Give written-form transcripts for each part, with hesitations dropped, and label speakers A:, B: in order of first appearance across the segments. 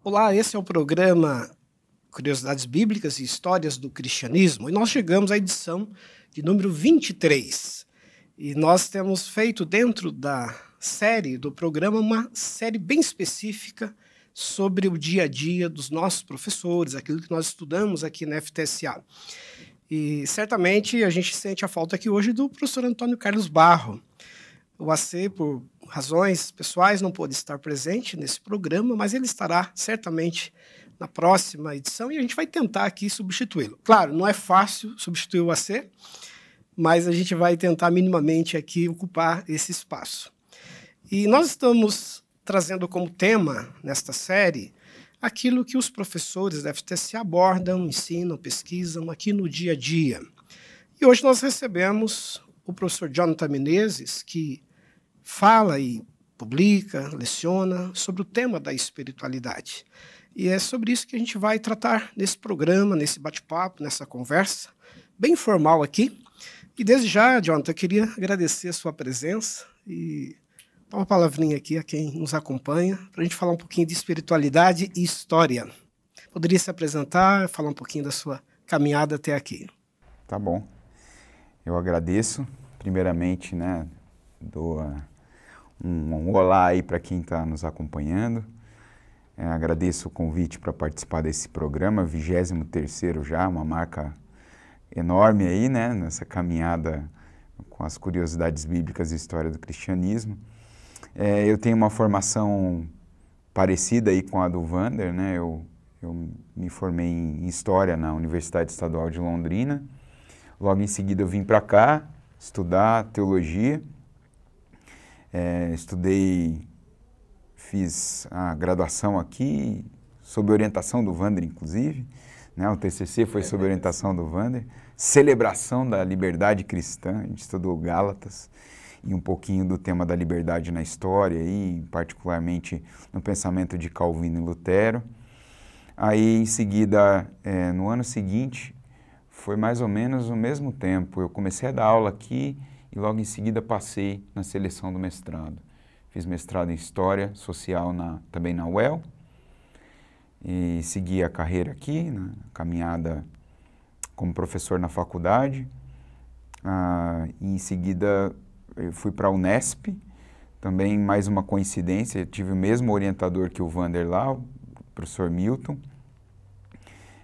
A: Olá, esse é o programa Curiosidades Bíblicas e Histórias do Cristianismo e nós chegamos à edição de número 23. E nós temos feito dentro da série do programa uma série bem específica sobre o dia a dia dos nossos professores, aquilo que nós estudamos aqui na FTSA. E certamente a gente sente a falta aqui hoje do professor Antônio Carlos Barro. O AC, por razões pessoais, não pôde estar presente nesse programa, mas ele estará certamente na próxima edição e a gente vai tentar aqui substituí-lo. Claro, não é fácil substituir o AC, mas a gente vai tentar minimamente aqui ocupar esse espaço. E nós estamos trazendo como tema nesta série aquilo que os professores da FTC abordam, ensinam, pesquisam aqui no dia a dia. E hoje nós recebemos o professor Jonathan Menezes, que fala e publica, leciona sobre o tema da espiritualidade. E é sobre isso que a gente vai tratar nesse programa, nesse bate-papo, nessa conversa, bem informal aqui. E desde já, Jonathan, eu queria agradecer a sua presença e dar uma palavrinha aqui a quem nos acompanha, para a gente falar um pouquinho de espiritualidade e história. Poderia se apresentar, falar um pouquinho da sua caminhada até aqui?
B: Tá bom. Eu agradeço, primeiramente, dou um olá aí para quem está nos acompanhando. Agradeço o convite para participar desse programa, 23º já, uma marca enorme aí, nessa caminhada com as curiosidades bíblicas e história do cristianismo. Eu tenho uma formação parecida aí com a do Wander, eu me formei em História na Universidade Estadual de Londrina. Logo em seguida eu vim para cá estudar teologia. Fiz a graduação aqui, sob orientação do Wander, inclusive. O TCC foi sob orientação do Wander. Celebração da liberdade cristã, a gente estudou Gálatas e um pouquinho do tema da liberdade na história, e particularmente no pensamento de Calvino e Lutero. Aí, em seguida, no ano seguinte, foi mais ou menos o mesmo tempo, eu comecei a dar aula aqui e logo em seguida passei na seleção do mestrado. Fiz mestrado em História Social também na UEL e segui a carreira aqui, na caminhada como professor na faculdade. E em seguida eu fui para a Unesp, também mais uma coincidência, tive o mesmo orientador que o Wander lá, o professor Milton,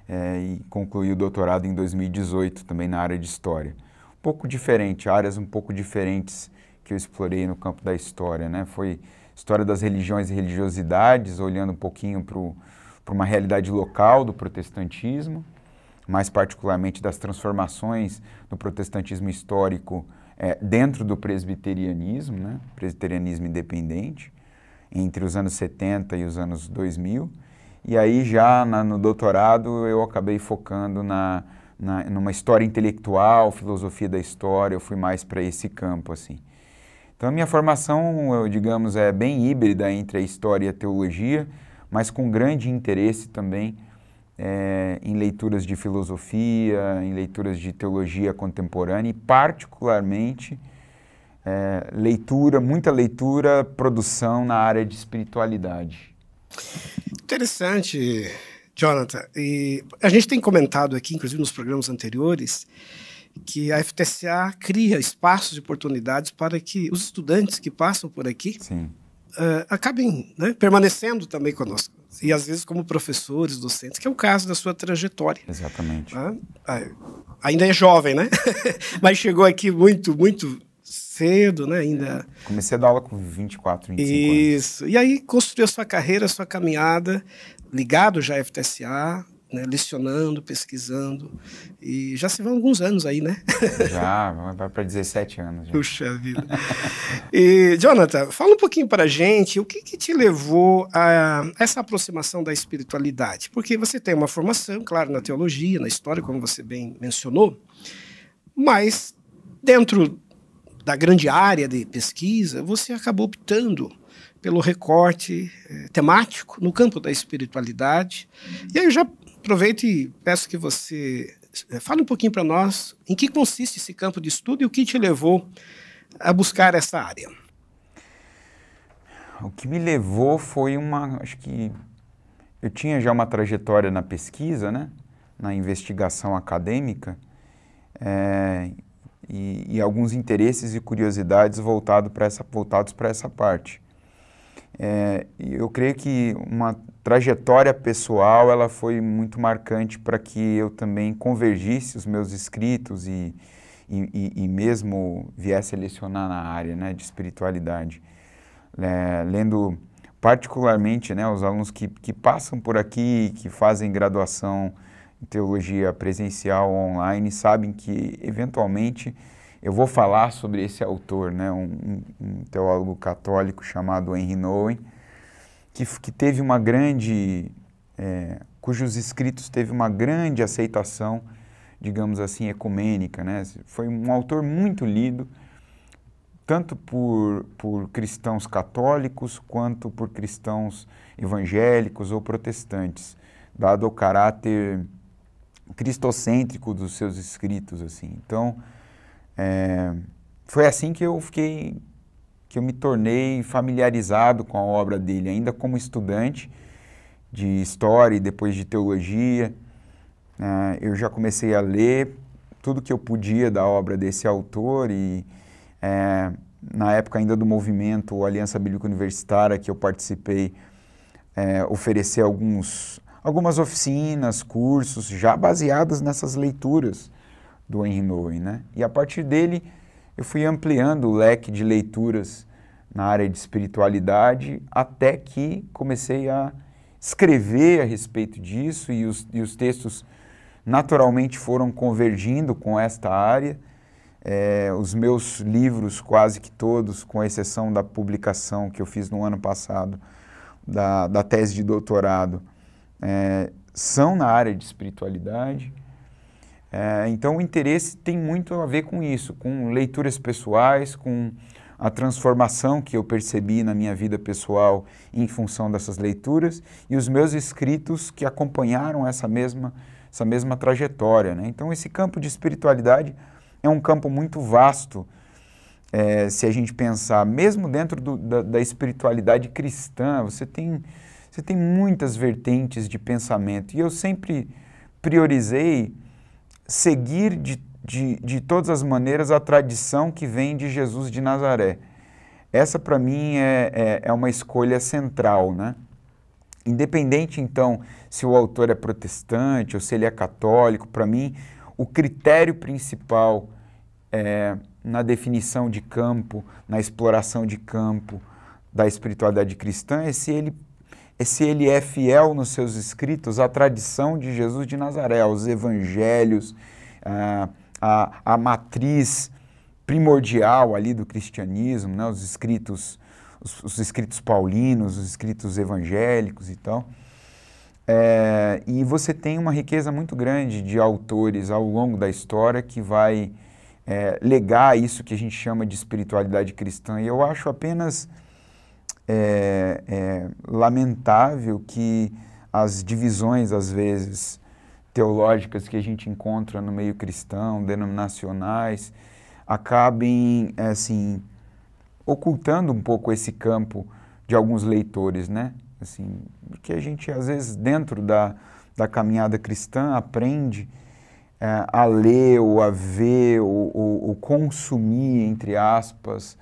B: e concluí o doutorado em 2018 também na área de História. Um pouco diferente, áreas um pouco diferentes que eu explorei no campo da história, Foi história das religiões e religiosidades, olhando um pouquinho para uma realidade local do protestantismo, mais particularmente das transformações do protestantismo histórico dentro do presbiterianismo, presbiterianismo independente, entre os anos 70 e os anos 2000. E aí já no doutorado eu acabei focando numa história intelectual, filosofia da história, eu fui mais para esse campo, assim. Então a minha formação, digamos, é bem híbrida entre a história e a teologia, mas com grande interesse também em leituras de filosofia, em leituras de teologia contemporânea e particularmente muita leitura, produção na área de espiritualidade.
A: Interessante, Jonathan. E a gente tem comentado aqui, inclusive nos programas anteriores, que a FTCA cria espaços de oportunidades para que os estudantes que passam por aqui acabem permanecendo também conosco. E às vezes como professores, docentes, que é o caso da sua trajetória.
B: Exatamente.
A: Ainda é jovem, mas chegou aqui muito, muito cedo, ainda.
B: Comecei a dar aula com 24, 25 anos.
A: Isso. E aí construiu a sua carreira, a sua caminhada, ligado já à FTCA, lecionando, pesquisando, e já se vão alguns anos aí,
B: Já, vai para 17 anos. Já.
A: Puxa vida. E, Jonathan, fala um pouquinho para a gente o que te levou a essa aproximação da espiritualidade, porque você tem uma formação, claro, na teologia, na história, como você bem mencionou, mas dentro da grande área de pesquisa, você acabou optando pelo recorte temático no campo da espiritualidade. E aí eu já aproveito e peço que você fale um pouquinho para nós em que consiste esse campo de estudo e o que te levou a buscar essa área.
B: O que me levou foi acho que eu tinha já uma trajetória na pesquisa, né, na investigação acadêmica, e alguns interesses e curiosidades voltados para essa parte. Eu creio que uma trajetória pessoal ela foi muito marcante para que eu também convergisse os meus escritos e mesmo viesse a lecionar na área, né, de espiritualidade. Lendo particularmente, né, os alunos que passam por aqui, que fazem graduação em teologia presencial ou online, sabem que eventualmente eu vou falar sobre esse autor, né, um teólogo católico chamado Henry Nouwen, que teve uma grande, cujos escritos teve uma grande aceitação, digamos assim, ecumênica, né? Foi um autor muito lido, tanto por cristãos católicos quanto por cristãos evangélicos ou protestantes, dado o caráter cristocêntrico dos seus escritos, assim. Então, foi assim que eu me tornei familiarizado com a obra dele, ainda como estudante de história e depois de teologia. Eu já comecei a ler tudo que eu podia da obra desse autor e, na época ainda do movimento Aliança Bíblica Universitária, que eu participei, oferecer algumas oficinas, cursos, já baseados nessas leituras do Henry Nouwen, né? E a partir dele eu fui ampliando o leque de leituras na área de espiritualidade, até que comecei a escrever a respeito disso e os textos naturalmente foram convergindo com esta área. Os meus livros, quase que todos, com exceção da publicação que eu fiz no ano passado, da tese de doutorado, são na área de espiritualidade. Então o interesse tem muito a ver com isso, com leituras pessoais, com a transformação que eu percebi na minha vida pessoal em função dessas leituras e os meus escritos que acompanharam essa mesma trajetória, né? Então esse campo de espiritualidade é um campo muito vasto, se a gente pensar, mesmo dentro da espiritualidade cristã, você tem muitas vertentes de pensamento e eu sempre priorizei seguir de todas as maneiras a tradição que vem de Jesus de Nazaré. Essa para mim é uma escolha central, né? Independente então se o autor é protestante ou se ele é católico, para mim o critério principal na definição de campo, na exploração de campo da espiritualidade cristã é se ele é fiel nos seus escritos à tradição de Jesus de Nazaré, aos evangelhos, a matriz primordial ali do cristianismo, né, os escritos paulinos, os escritos evangélicos e tal. E você tem uma riqueza muito grande de autores ao longo da história que vai legar isso que a gente chama de espiritualidade cristã. E eu acho apenas lamentável que as divisões, às vezes, teológicas que a gente encontra no meio cristão, denominacionais, acabem, assim, ocultando um pouco esse campo de alguns leitores, né? Assim, porque a gente, às vezes, dentro da caminhada cristã, aprende a ler ou a ver ou consumir, entre aspas,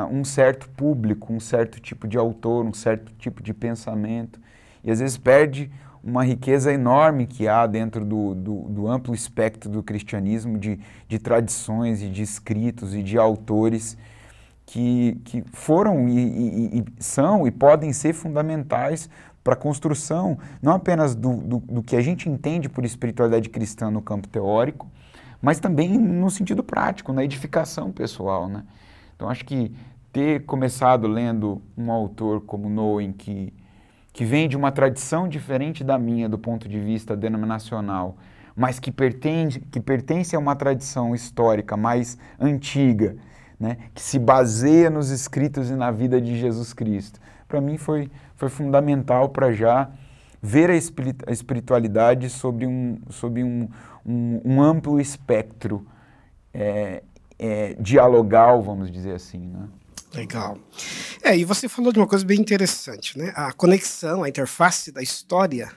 B: um certo público, um certo tipo de autor, um certo tipo de pensamento, e às vezes perde uma riqueza enorme que há dentro do amplo espectro do cristianismo, de tradições e de escritos e de autores que foram e são e podem ser fundamentais para a construção, não apenas do que a gente entende por espiritualidade cristã no campo teórico, mas também no sentido prático, na edificação pessoal, né? Então, acho que ter começado lendo um autor como Nouwen, que vem de uma tradição diferente da minha do ponto de vista denominacional, mas que pertence a uma tradição histórica mais antiga, né, que se baseia nos escritos e na vida de Jesus Cristo. Para mim foi fundamental para já ver a espiritualidade sobre um amplo espectro dialogal, vamos dizer assim, né?
A: Legal. E você falou de uma coisa bem interessante, né? A conexão, a interface da história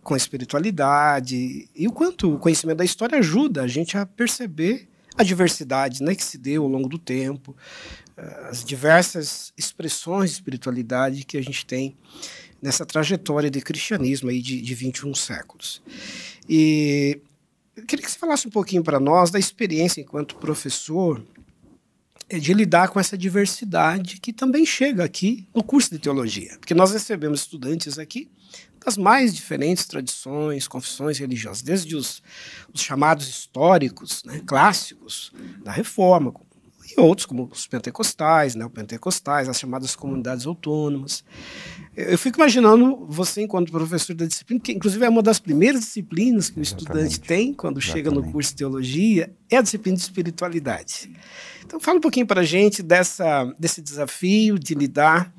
A: com a espiritualidade e o quanto o conhecimento da história ajuda a gente a perceber a diversidade, né, que se deu ao longo do tempo, as diversas expressões de espiritualidade que a gente tem nessa trajetória de cristianismo aí de 21 séculos. E eu queria que você falasse um pouquinho para nós da experiência enquanto professor de lidar com essa diversidade que também chega aqui no curso de teologia, porque nós recebemos estudantes aqui das mais diferentes tradições, confissões religiosas, desde os chamados históricos, né, clássicos da Reforma, e outros como os pentecostais, neopentecostais, as chamadas comunidades autônomas. Eu fico imaginando você enquanto professor da disciplina, que inclusive é uma das primeiras disciplinas que o estudante tem quando chega no curso de teologia, é a disciplina de espiritualidade. Então fala um pouquinho para a gente desse desafio de lidar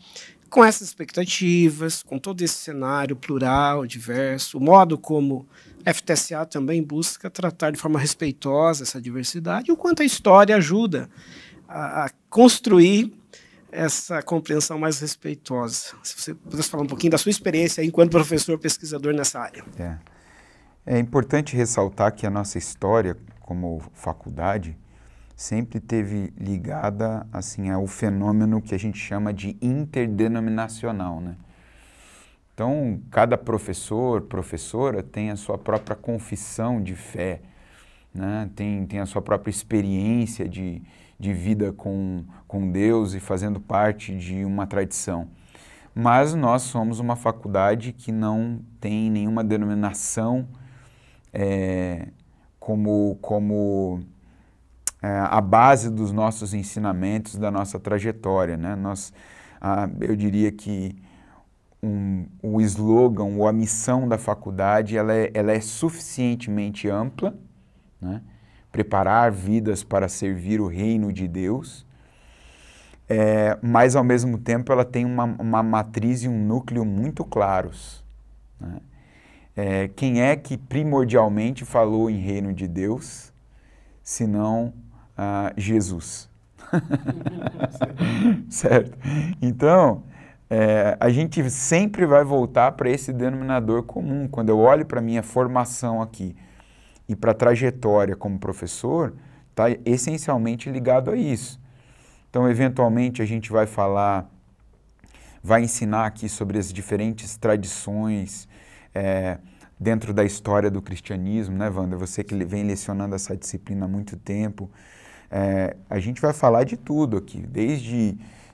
A: com essas expectativas, com todo esse cenário plural, diverso, o modo como a FTSA também busca tratar de forma respeitosa essa diversidade, e o quanto a história ajuda a construir essa compreensão mais respeitosa. Se você pudesse falar um pouquinho da sua experiência enquanto professor pesquisador nessa área.
B: É importante ressaltar que a nossa história, como faculdade, sempre teve ligada assim, ao fenômeno que a gente chama de interdenominacional, né? Então, cada professor, professora tem a sua própria confissão de fé, né? Tem a sua própria experiência de vida com Deus e fazendo parte de uma tradição. Mas nós somos uma faculdade que não tem nenhuma denominação como a base dos nossos ensinamentos, da nossa trajetória, né? Eu diria que o slogan ou a missão da faculdade ela é suficientemente ampla, né? Preparar vidas para servir o reino de Deus, mas ao mesmo tempo ela tem uma matriz e um núcleo muito claros, né? Quem é que primordialmente falou em reino de Deus, senão Jesus? Certo? Então, a gente sempre vai voltar para esse denominador comum. Quando eu olho para a minha formação aqui e para a trajetória como professor, está essencialmente ligado a isso. Então, eventualmente, a gente vai ensinar aqui sobre as diferentes tradições dentro da história do cristianismo, né, Wander? Você que vem lecionando essa disciplina há muito tempo. A gente vai falar de tudo aqui,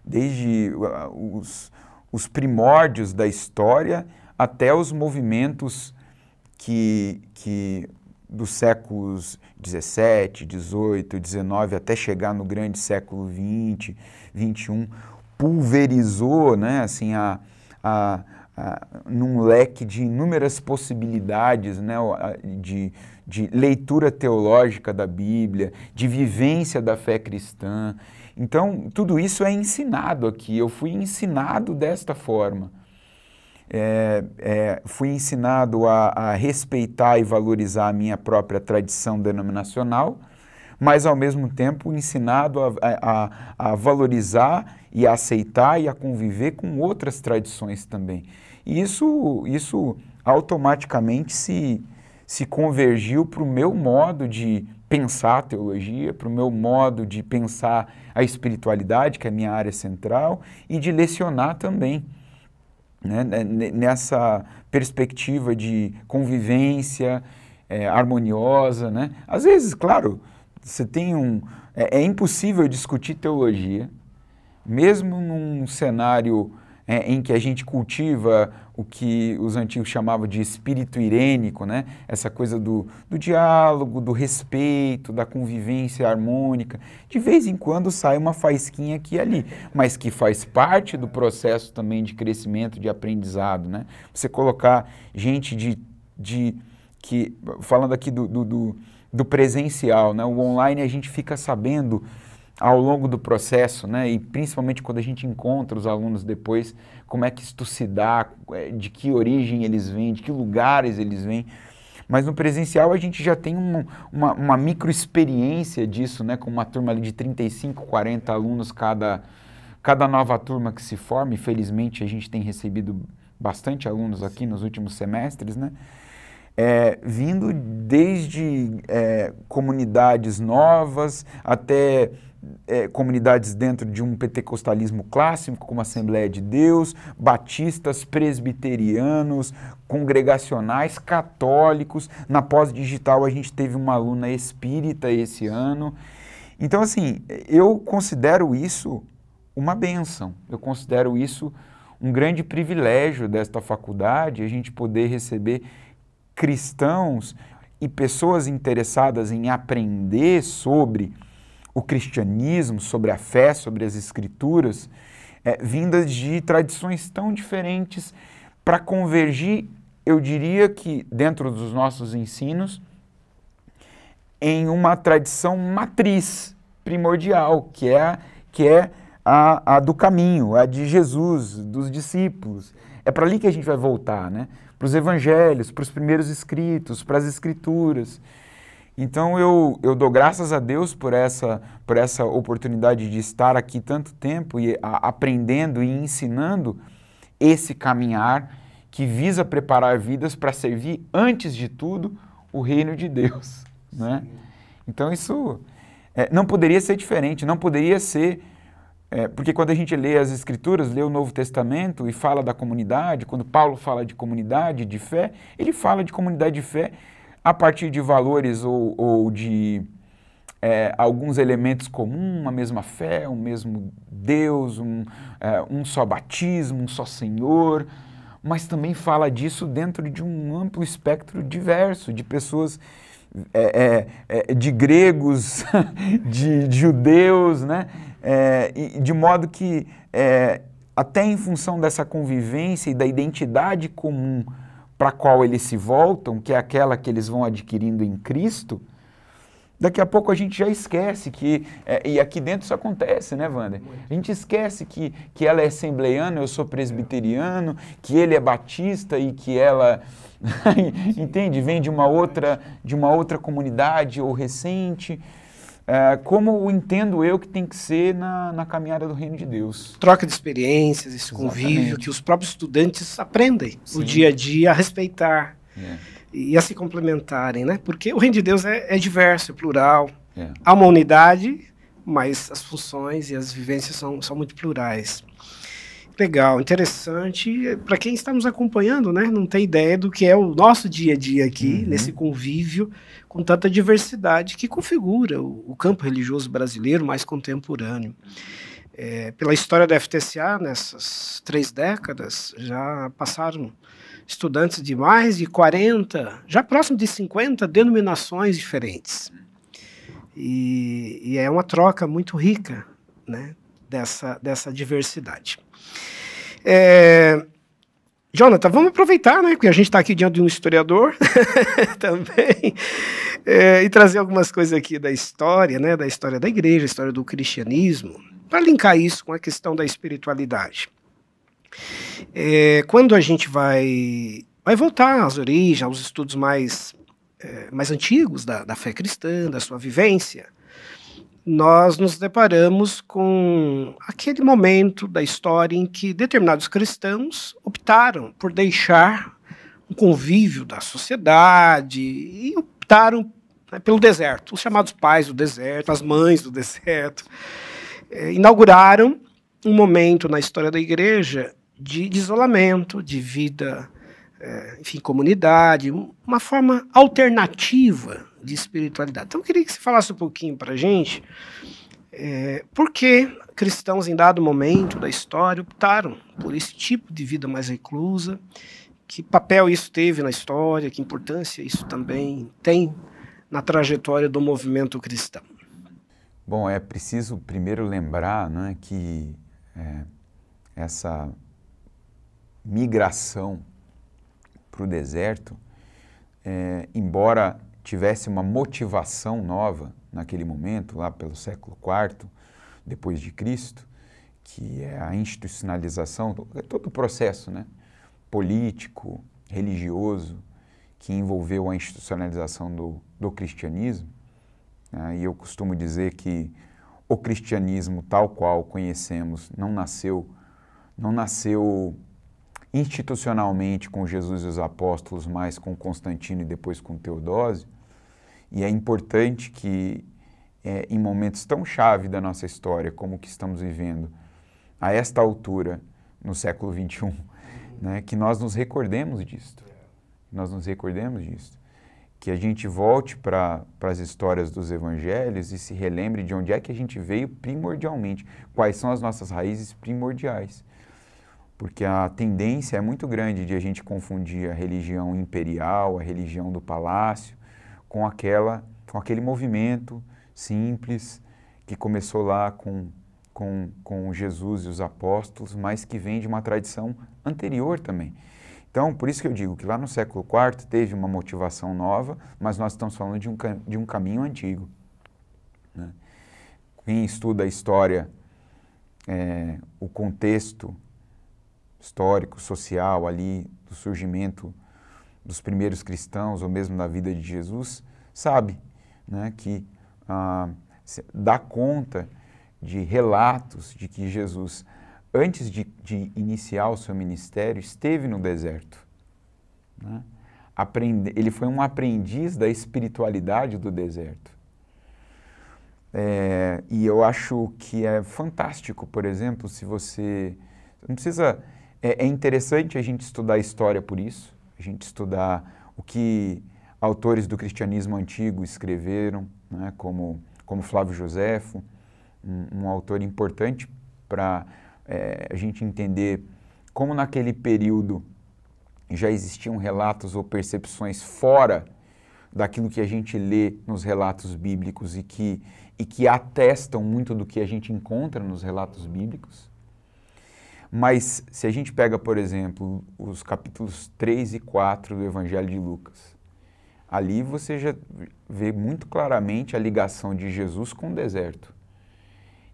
B: desde os primórdios da história até os movimentos que dos séculos 17, 18, 19, até chegar no grande século 20, 21, pulverizou, né, assim, num leque de inúmeras possibilidades, né, de leitura teológica da Bíblia, de vivência da fé cristã. Então, tudo isso é ensinado aqui. Eu fui ensinado desta forma. Fui ensinado a respeitar e valorizar a minha própria tradição denominacional, mas, ao mesmo tempo, ensinado a valorizar e a aceitar e a conviver com outras tradições também. E isso automaticamente se convergiu para o meu modo de pensar a teologia, para o meu modo de pensar a espiritualidade, que é a minha área central, e de lecionar também, né, nessa perspectiva de convivência harmoniosa, né? Às vezes, claro, você tem é impossível discutir teologia, mesmo num cenário em que a gente cultiva o que os antigos chamavam de espírito irênico, né? Essa coisa do diálogo, do respeito, da convivência harmônica. De vez em quando sai uma faísquinha aqui e ali, mas que faz parte do processo também de crescimento, de aprendizado, né? Você colocar gente falando aqui do presencial, né? O online a gente fica sabendo ao longo do processo, né, e principalmente quando a gente encontra os alunos depois, como é que isso se dá, de que origem eles vêm, de que lugares eles vêm. Mas no presencial a gente já tem uma microexperiência disso, né, com uma turma ali de 35, 40 alunos cada cada nova turma que se forma, e felizmente a gente tem recebido bastante alunos aqui nos últimos semestres, né? Vindo desde comunidades novas até comunidades dentro de um pentecostalismo clássico, como a Assembleia de Deus, batistas, presbiterianos, congregacionais, católicos. Na pós-digital a gente teve uma aluna espírita esse ano. Então, assim, eu considero isso uma bênção, eu considero isso um grande privilégio desta faculdade, a gente poder receber cristãos e pessoas interessadas em aprender sobre o cristianismo, sobre a fé, sobre as escrituras, vindas de tradições tão diferentes para convergir, eu diria que dentro dos nossos ensinos, em uma tradição matriz primordial, que é a do caminho, a de Jesus, dos discípulos. É para ali que a gente vai voltar, né? Para os evangelhos, para os primeiros escritos, para as escrituras. Então eu dou graças a Deus por essa oportunidade de estar aqui tanto tempo e aprendendo e ensinando esse caminhar que visa preparar vidas para servir, antes de tudo, o reino de Deus, né? Então isso não poderia ser diferente, não poderia ser... porque quando a gente lê as Escrituras, lê o Novo Testamento e fala da comunidade, quando Paulo fala de comunidade, de fé, ele fala de comunidade de fé a partir de valores ou de alguns elementos comuns, uma mesma fé, um mesmo Deus, um só batismo, um só Senhor, mas também fala disso dentro de um amplo espectro diverso, de pessoas... de gregos, de judeus, né? De modo que, até em função dessa convivência e da identidade comum para a qual eles se voltam, que é aquela que eles vão adquirindo em Cristo, daqui a pouco a gente já esquece que, e aqui dentro isso acontece, né, Wander? A gente esquece que ela é assembleiana, eu sou presbiteriano, que ele é batista e que ela... entende? Vem de uma outra comunidade ou recente. Como entendo eu que tem que ser na caminhada do reino de Deus.
A: Troca de experiências, esse convívio que os próprios estudantes aprendem no dia a dia a respeitar e a se complementarem, né? Porque o reino de Deus é diverso, é plural. Há uma unidade, mas as funções e as vivências são muito plurais. Legal, interessante. Para quem está nos acompanhando, né, não tem ideia do que é o nosso dia a dia aqui, nesse convívio com tanta diversidade que configura o campo religioso brasileiro mais contemporâneo. Pela história da FTCA, nessas 3 décadas, já passaram estudantes de mais de 40, já próximo de 50 denominações diferentes. E é uma troca muito rica, né, dessa diversidade. Jonathan, vamos aproveitar, né, porque a gente está aqui diante de um historiador também, e trazer algumas coisas aqui da história, né, da história da igreja, história do cristianismo, para linkar isso com a questão da espiritualidade. Quando a gente vai voltar às origens, aos estudos mais antigos da fé cristã, da sua vivência, nós nos deparamos com aquele momento da história em que determinados cristãos optaram por deixar o convívio da sociedade e optaram, né, pelo deserto, os chamados pais do deserto, as mães do deserto. Inauguraram um momento na história da igreja de isolamento, de vida, enfim, comunidade, uma forma alternativa de espiritualidade. Então eu queria que você falasse um pouquinho para a gente por que cristãos em dado momento da história optaram por esse tipo de vida mais reclusa, que papel isso teve na história, que importância isso também tem na trajetória do movimento cristão.
B: Bom, é preciso primeiro lembrar, né, que essa migração para o deserto, embora tivesse uma motivação nova naquele momento, lá pelo século IV depois de Cristo, que é a institucionalização, todo o processo, né, político, religioso, que envolveu a institucionalização do cristianismo. E eu costumo dizer que o cristianismo tal qual conhecemos não nasceu institucionalmente com Jesus e os apóstolos, mas com Constantino e depois com Teodósio. E é importante que, em momentos tão chave da nossa história, como o que estamos vivendo, a esta altura, no século XXI, né, que nós nos recordemos disto. Que a gente volte para as histórias dos evangelhos e se relembre de onde é que a gente veio primordialmente, quais são as nossas raízes primordiais. Porque a tendência é muito grande de a gente confundir a religião imperial, a religião do palácio, com aquele movimento simples que começou lá com Jesus e os apóstolos, mas que vem de uma tradição anterior também. Então, por isso que eu digo que lá no século IV teve uma motivação nova, mas nós estamos falando de um caminho antigo, né? Quem estuda a história, o contexto histórico, social ali, do surgimento dos primeiros cristãos, ou mesmo da vida de Jesus, sabe, né, que dá conta de relatos de que Jesus, antes de iniciar o seu ministério, esteve no deserto, né? Ele foi um aprendiz da espiritualidade do deserto. E eu acho que é fantástico, por exemplo, se você... Não precisa... É interessante a gente estudar a história por isso, a gente estudar o que autores do cristianismo antigo escreveram, né, como Flávio Joséfo, um autor importante para a gente entender como naquele período já existiam relatos ou percepções fora daquilo que a gente lê nos relatos bíblicos e que atestam muito do que a gente encontra nos relatos bíblicos. Mas se a gente pega, por exemplo, os capítulos 3 e 4 do Evangelho de Lucas, ali você já vê muito claramente a ligação de Jesus com o deserto.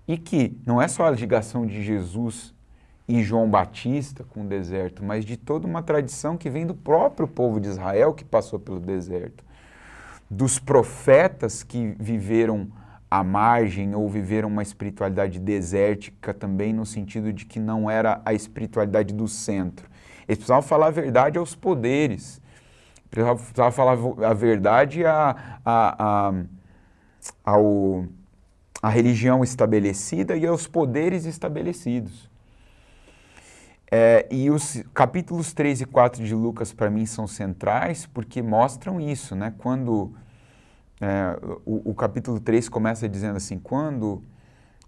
B: E que não é só a ligação de Jesus e João Batista com o deserto, mas de toda uma tradição que vem do próprio povo de Israel que passou pelo deserto, dos profetas que viveram à margem ou viveram uma espiritualidade desértica também, no sentido de que não era a espiritualidade do centro. Eles precisavam falar a verdade aos poderes, precisavam falar a verdade à religião estabelecida e aos poderes estabelecidos. E os capítulos 3 e 4 de Lucas, para mim, são centrais porque mostram isso, né? Quando o capítulo 3 começa dizendo assim, quando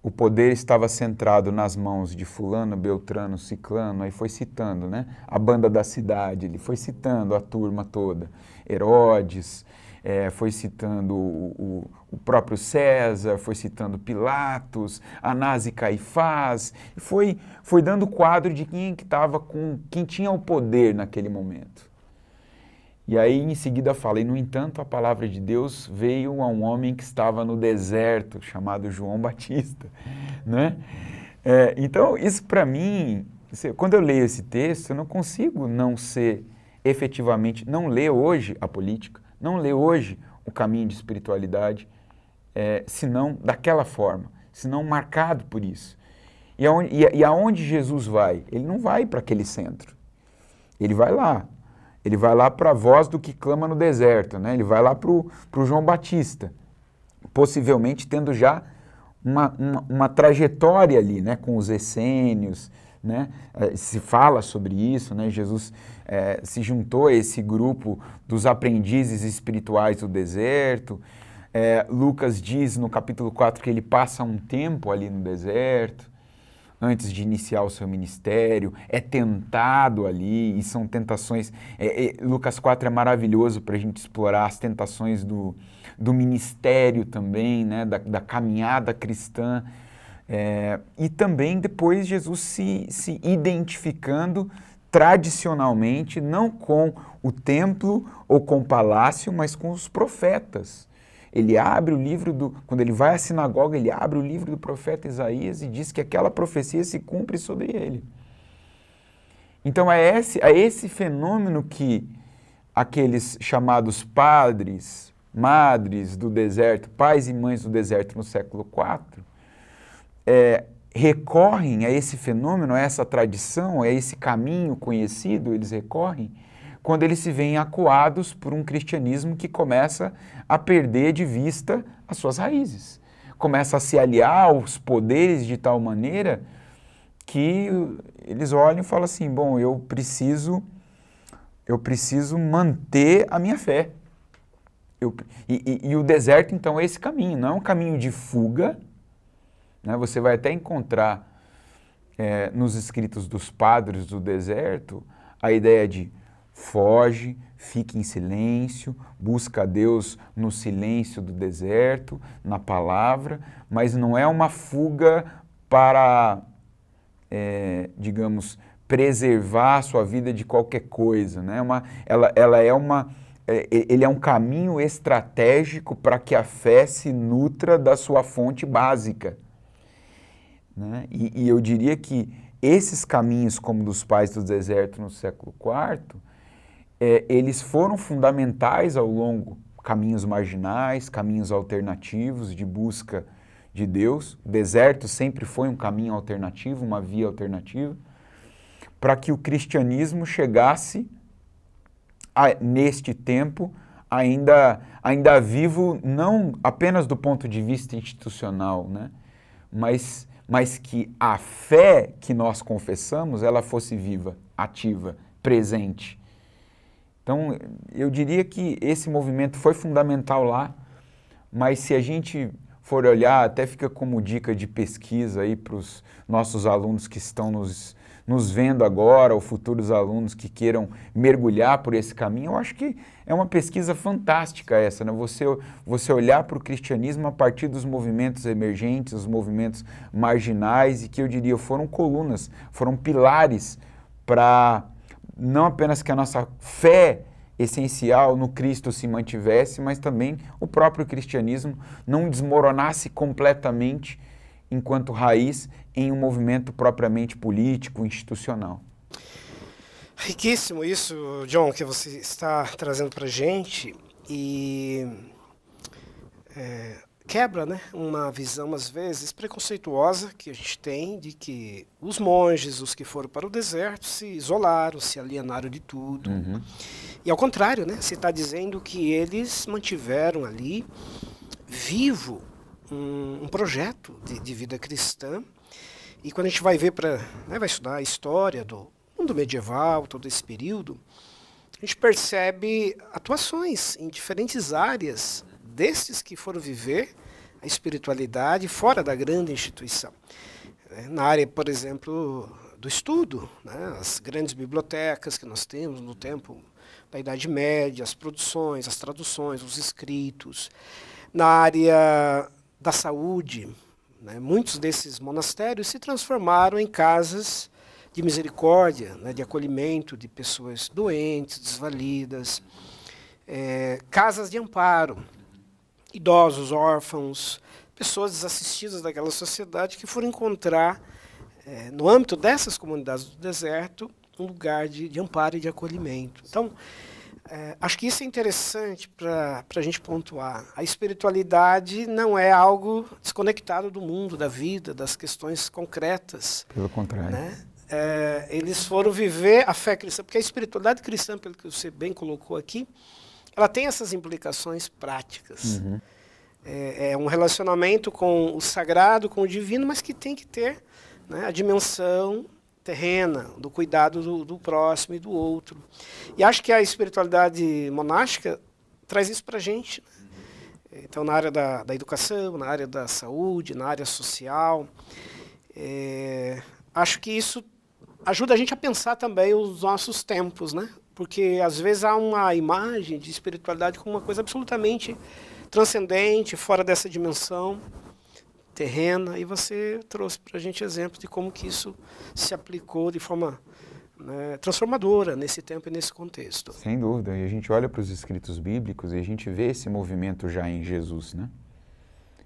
B: o poder estava centrado nas mãos de fulano, beltrano, ciclano, aí foi citando, né, a banda da cidade, ele foi citando a turma toda, Herodes, foi citando o próprio César, foi citando Pilatos, Anás e Caifás, e foi dando quadro de quem tinha o poder naquele momento. E aí, em seguida, fala, e no entanto, a palavra de Deus veio a um homem que estava no deserto, chamado João Batista, né? Então, isso para mim, quando eu leio esse texto, eu não consigo não ser efetivamente, não ler hoje a política, não ler hoje o caminho de espiritualidade, senão daquela forma, senão marcado por isso. E aonde Jesus vai? Ele não vai para aquele centro, ele vai lá. Ele vai lá para a voz do que clama no deserto, né? Ele vai lá para o João Batista, possivelmente tendo já uma trajetória ali, né? Com os essênios, né? Se fala sobre isso, né? Jesus se juntou a esse grupo dos aprendizes espirituais do deserto. Lucas diz no capítulo 4 que ele passa um tempo ali no deserto, antes de iniciar o seu ministério, é tentado ali, e são tentações... Lucas 4 é maravilhoso para a gente explorar as tentações do ministério também, né, da caminhada cristã, e também depois Jesus se identificando tradicionalmente, não com o templo ou com o palácio, mas com os profetas. Ele abre o livro quando ele vai à sinagoga, ele abre o livro do profeta Isaías e diz que aquela profecia se cumpre sobre ele. Então é esse fenômeno que aqueles chamados padres, madres do deserto, pais e mães do deserto no século IV, recorrem a esse fenômeno, a essa tradição, a esse caminho conhecido, eles recorrem quando eles se veem acuados por um cristianismo que começa a perder de vista as suas raízes. Começa a se aliar aos poderes de tal maneira que eles olham e falam assim, bom, eu preciso manter a minha fé. E o deserto, então, é esse caminho, não é um caminho de fuga, né? Você vai até encontrar nos escritos dos padres do deserto a ideia de foge, fique em silêncio, busca a Deus no silêncio do deserto, na palavra, mas não é uma fuga para, digamos, preservar a sua vida de qualquer coisa, né? Ele é um caminho estratégico para que a fé se nutra da sua fonte básica, né? E eu diria que esses caminhos, como dos pais do deserto no século IV, eles foram fundamentais ao longo, caminhos marginais, caminhos alternativos de busca de Deus. O deserto sempre foi um caminho alternativo, uma via alternativa, para que o cristianismo chegasse neste tempo ainda vivo, não apenas do ponto de vista institucional, né? mas que a fé que nós confessamos, ela fosse viva, ativa, presente. Então, eu diria que esse movimento foi fundamental lá, mas se a gente for olhar, até fica como dica de pesquisa aí para os nossos alunos que estão nos vendo agora, ou futuros alunos que queiram mergulhar por esse caminho, eu acho que é uma pesquisa fantástica essa, né? Você olhar para o cristianismo a partir dos movimentos emergentes, os movimentos marginais, e que eu diria foram colunas, foram pilares para não apenas que a nossa fé essencial no Cristo se mantivesse, mas também o próprio cristianismo não desmoronasse completamente enquanto raiz em um movimento propriamente político, institucional.
A: Riquíssimo isso, John, que você está trazendo para a gente, e quebra, né, uma visão, às vezes, preconceituosa que a gente tem de que os monges, os que foram para o deserto, se isolaram, se alienaram de tudo.
B: Uhum.
A: E ao contrário, né, você está dizendo que eles mantiveram ali vivo um projeto de vida cristã. E quando a gente vai ver vai estudar a história do mundo medieval, todo esse período, a gente percebe atuações em diferentes áreas desses que foram viver a espiritualidade fora da grande instituição. Na área, por exemplo, do estudo, né, as grandes bibliotecas que nós temos no tempo da Idade Média, as produções, as traduções, os escritos. Na área da saúde, né, muitos desses monastérios se transformaram em casas de misericórdia, né, de acolhimento de pessoas doentes, desvalidas, casas de amparo, idosos, órfãos, pessoas desassistidas daquela sociedade que foram encontrar, no âmbito dessas comunidades do deserto, um lugar de amparo e de acolhimento. Então, acho que isso é interessante para a gente pontuar. A espiritualidade não é algo desconectado do mundo, da vida, das questões concretas.
B: Pelo contrário.
A: Né? Eles foram viver a fé cristã, porque a espiritualidade cristã, pelo que você bem colocou aqui, ela tem essas implicações práticas.
B: Uhum.
A: É um relacionamento com o sagrado, com o divino, mas que tem que ter, né, a dimensão terrena, do cuidado do próximo e do outro. E acho que a espiritualidade monástica traz isso para a gente. Então, na área da educação, na área da saúde, na área social, acho que isso ajuda a gente a pensar também os nossos tempos, né? Porque, às vezes, há uma imagem de espiritualidade como uma coisa absolutamente transcendente, fora dessa dimensão terrena, e você trouxe para a gente exemplos de como que isso se aplicou de forma, né, transformadora nesse tempo e nesse contexto.
B: Sem dúvida, e a gente olha para os escritos bíblicos e a gente vê esse movimento já em Jesus, né?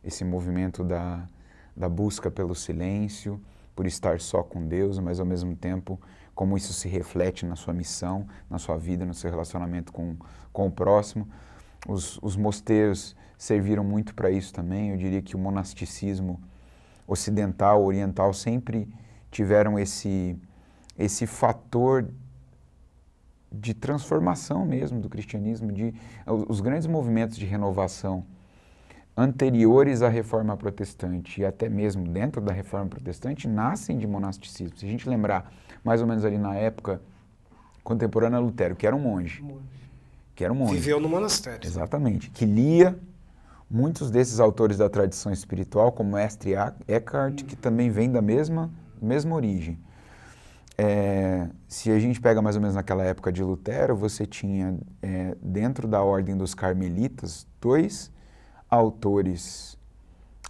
B: Esse movimento da busca pelo silêncio, por estar só com Deus, mas ao mesmo tempo como isso se reflete na sua missão, na sua vida, no seu relacionamento com o próximo. Os mosteiros serviram muito para isso também. Eu diria que o monasticismo ocidental, oriental, sempre tiveram esse fator de transformação mesmo do cristianismo, os grandes movimentos de renovação anteriores à Reforma Protestante e até mesmo dentro da Reforma Protestante nascem de monasticismo. Se a gente lembrar, mais ou menos ali na época contemporânea a Lutero, que era um monge.
A: Viveu no monastério.
B: Exatamente. Que lia muitos desses autores da tradição espiritual, como Mestre Eckhart, que também vem da mesma origem. Se a gente pega mais ou menos naquela época de Lutero, você tinha dentro da ordem dos carmelitas 2 autores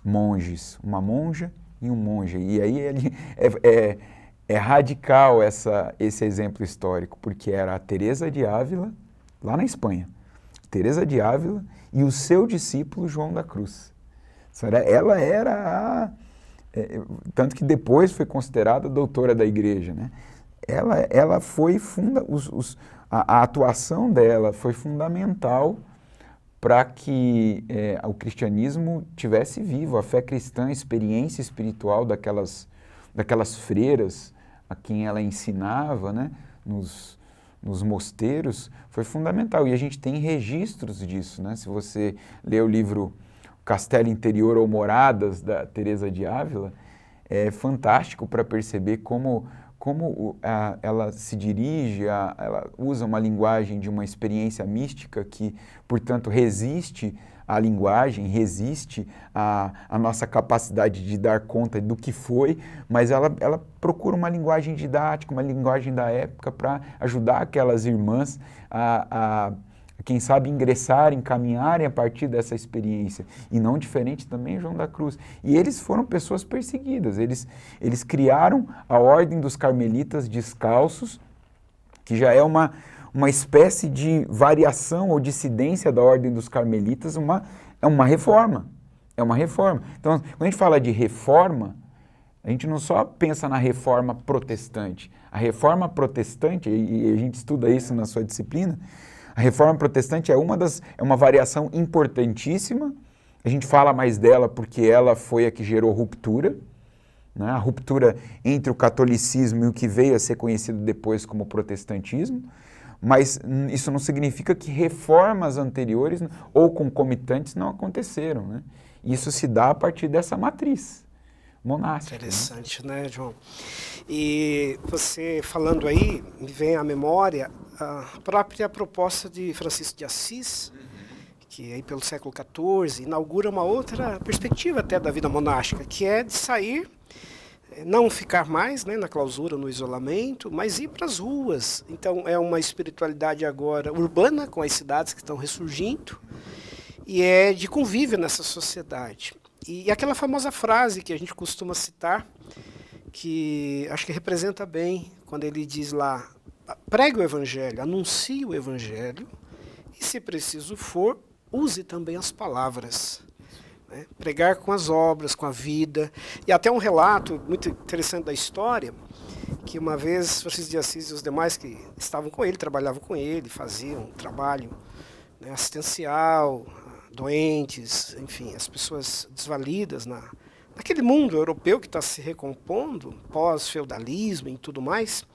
B: monges, uma monja e um monge. E aí é radical esse exemplo histórico, porque era a Teresa de Ávila, lá na Espanha, Teresa de Ávila e o seu discípulo João da Cruz. Ela era tanto que depois foi considerada doutora da igreja, né? Ela foi a atuação dela foi fundamental para que o cristianismo tivesse vivo, a fé cristã, a experiência espiritual daquelas freiras a quem ela ensinava, né, nos mosteiros, foi fundamental. E a gente tem registros disso, né? Se você lê o livro Castelo Interior ou Moradas, da Teresa de Ávila, é fantástico para perceber como ela se dirige, ela usa uma linguagem de uma experiência mística que, portanto, resiste à linguagem, resiste à nossa capacidade de dar conta do que foi, mas ela procura uma linguagem didática, uma linguagem da época para ajudar aquelas irmãs quem sabe, ingressarem, caminharem a partir dessa experiência. E não diferente também João da Cruz. E eles foram pessoas perseguidas. Eles criaram a Ordem dos Carmelitas Descalços, que já é uma espécie de variação ou dissidência da Ordem dos Carmelitas, é uma reforma. É uma reforma. Então, quando a gente fala de reforma, a gente não só pensa na reforma protestante. A reforma protestante, e a gente estuda isso na sua disciplina, a reforma protestante é uma variação importantíssima. A gente fala mais dela porque ela foi a que gerou ruptura, né? A ruptura entre o catolicismo e o que veio a ser conhecido depois como protestantismo. Mas isso não significa que reformas anteriores ou concomitantes não aconteceram, né? Isso se dá a partir dessa matriz monástica.
A: Interessante, né, João? E você falando aí, me vem à memória a própria proposta de Francisco de Assis, que aí pelo século XIV inaugura uma outra perspectiva até da vida monástica, que é de sair, não ficar mais, né, na clausura, no isolamento, mas ir para as ruas. Então é uma espiritualidade agora urbana, com as cidades que estão ressurgindo, e é de convívio nessa sociedade. E aquela famosa frase que a gente costuma citar, que acho que representa bem, quando ele diz lá, pregue o Evangelho, anuncie o Evangelho, e se preciso for, use também as palavras. Né? Pregar com as obras, com a vida. E até um relato muito interessante da história, que uma vez Francisco de Assis e os demais que estavam com ele, trabalhavam com ele, faziam um trabalho, né, assistencial, doentes, enfim, as pessoas desvalidas naquele mundo europeu que está se recompondo, pós-feudalismo e tudo mais.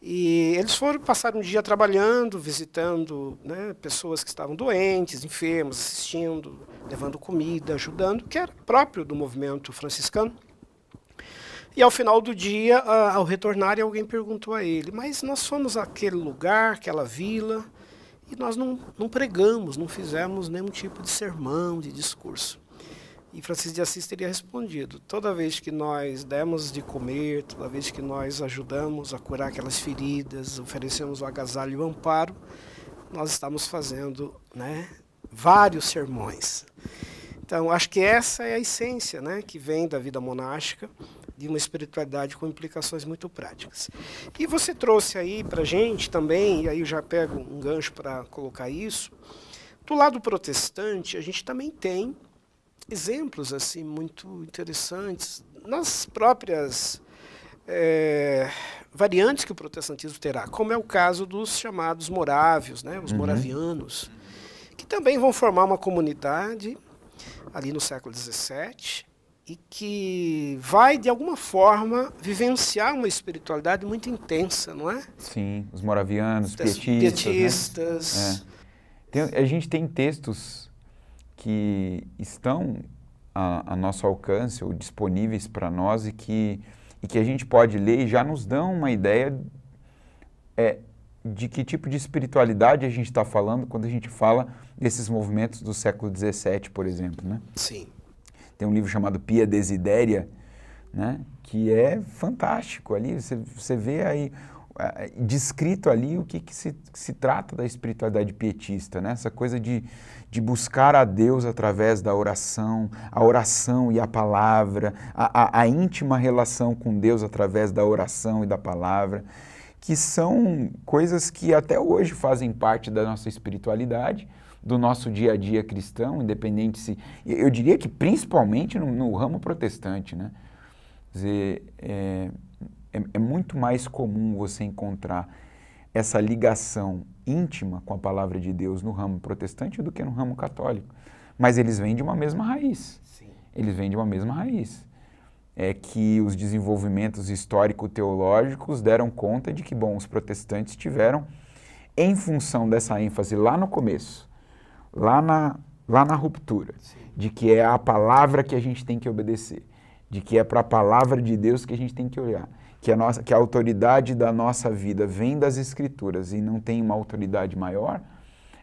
A: E eles foram passar um dia trabalhando, visitando, né, pessoas que estavam doentes, enfermas, assistindo, levando comida, ajudando, que era próprio do movimento franciscano. E ao final do dia, ao retornarem, alguém perguntou a ele, mas nós fomos àquele lugar, aquela vila, e nós não pregamos, não fizemos nenhum tipo de sermão, de discurso. E Francisco de Assis teria respondido, toda vez que nós demos de comer, toda vez que nós ajudamos a curar aquelas feridas, oferecemos o agasalho e o amparo, nós estamos fazendo, né, vários sermões. Então, acho que essa é a essência, né, que vem da vida monástica, de uma espiritualidade com implicações muito práticas. E você trouxe aí para a gente também, e aí eu já pego um gancho para colocar isso, do lado protestante, a gente também tem exemplos assim muito interessantes nas próprias variantes que o protestantismo terá, como é o caso dos chamados morávios, né, os moravianos, que também vão formar uma comunidade ali no século XVII, e que vai, de alguma forma, vivenciar uma espiritualidade muito intensa, não é?
B: Sim, os moravianos,
A: pietistas.
B: Né? A gente tem textos que estão a nosso alcance ou disponíveis para nós e que a gente pode ler e já nos dão uma ideia de que tipo de espiritualidade a gente está falando quando a gente fala desses movimentos do século XVII, por exemplo, né?
A: Sim.
B: Tem um livro chamado Pia Desideria, né? Que é fantástico ali, você vê aí descrito ali o que se trata da espiritualidade pietista, né? Essa coisa de buscar a Deus através da oração, a oração e a palavra, a íntima relação com Deus através da oração e da palavra, que são coisas que até hoje fazem parte da nossa espiritualidade, do nosso dia a dia cristão, independente se... Eu diria que principalmente no ramo protestante, né? Quer dizer, é muito mais comum você encontrar essa ligação íntima com a palavra de Deus no ramo protestante do que no ramo católico. Mas eles vêm de uma mesma raiz.
A: Sim.
B: Eles vêm de uma mesma raiz. É que os desenvolvimentos histórico-teológicos deram conta de que, bom, os protestantes tiveram, em função dessa ênfase lá no começo, lá na ruptura, sim, de que é a palavra que a gente tem que obedecer, de que é para a palavra de Deus que a gente tem que olhar, que a autoridade da nossa vida vem das Escrituras e não tem uma autoridade maior,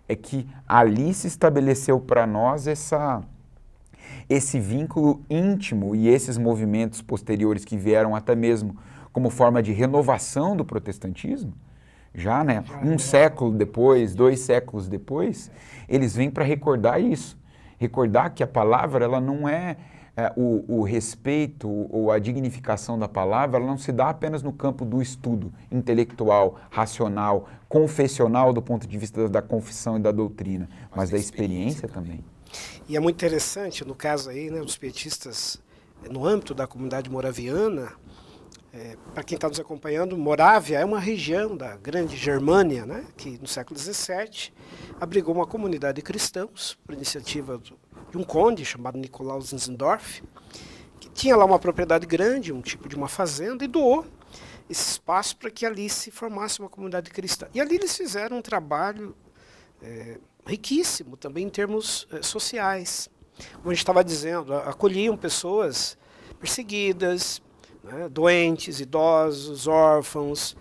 B: é que ali se estabeleceu para nós esse vínculo íntimo e esses movimentos posteriores que vieram até mesmo como forma de renovação do protestantismo, já, né, um século depois, 2 séculos depois, eles vêm para recordar isso, recordar que a palavra, ela não é o respeito ou a dignificação da palavra, ela não se dá apenas no campo do estudo intelectual, racional, confessional do ponto de vista da confissão e da doutrina, mas da experiência também.
A: E é muito interessante, no caso aí, né, dos pietistas, no âmbito da comunidade moraviana, para quem está nos acompanhando, Morávia é uma região da Grande Germânia, né, que no século XVII abrigou uma comunidade de cristãos, por iniciativa de um conde chamado Nicolau Zinzendorf, que tinha lá uma propriedade grande, um tipo de uma fazenda, e doou esse espaço para que ali se formasse uma comunidade cristã. E ali eles fizeram um trabalho riquíssimo também em termos sociais. Como a gente estava dizendo, acolhiam pessoas perseguidas, né, doentes, idosos, órfãos.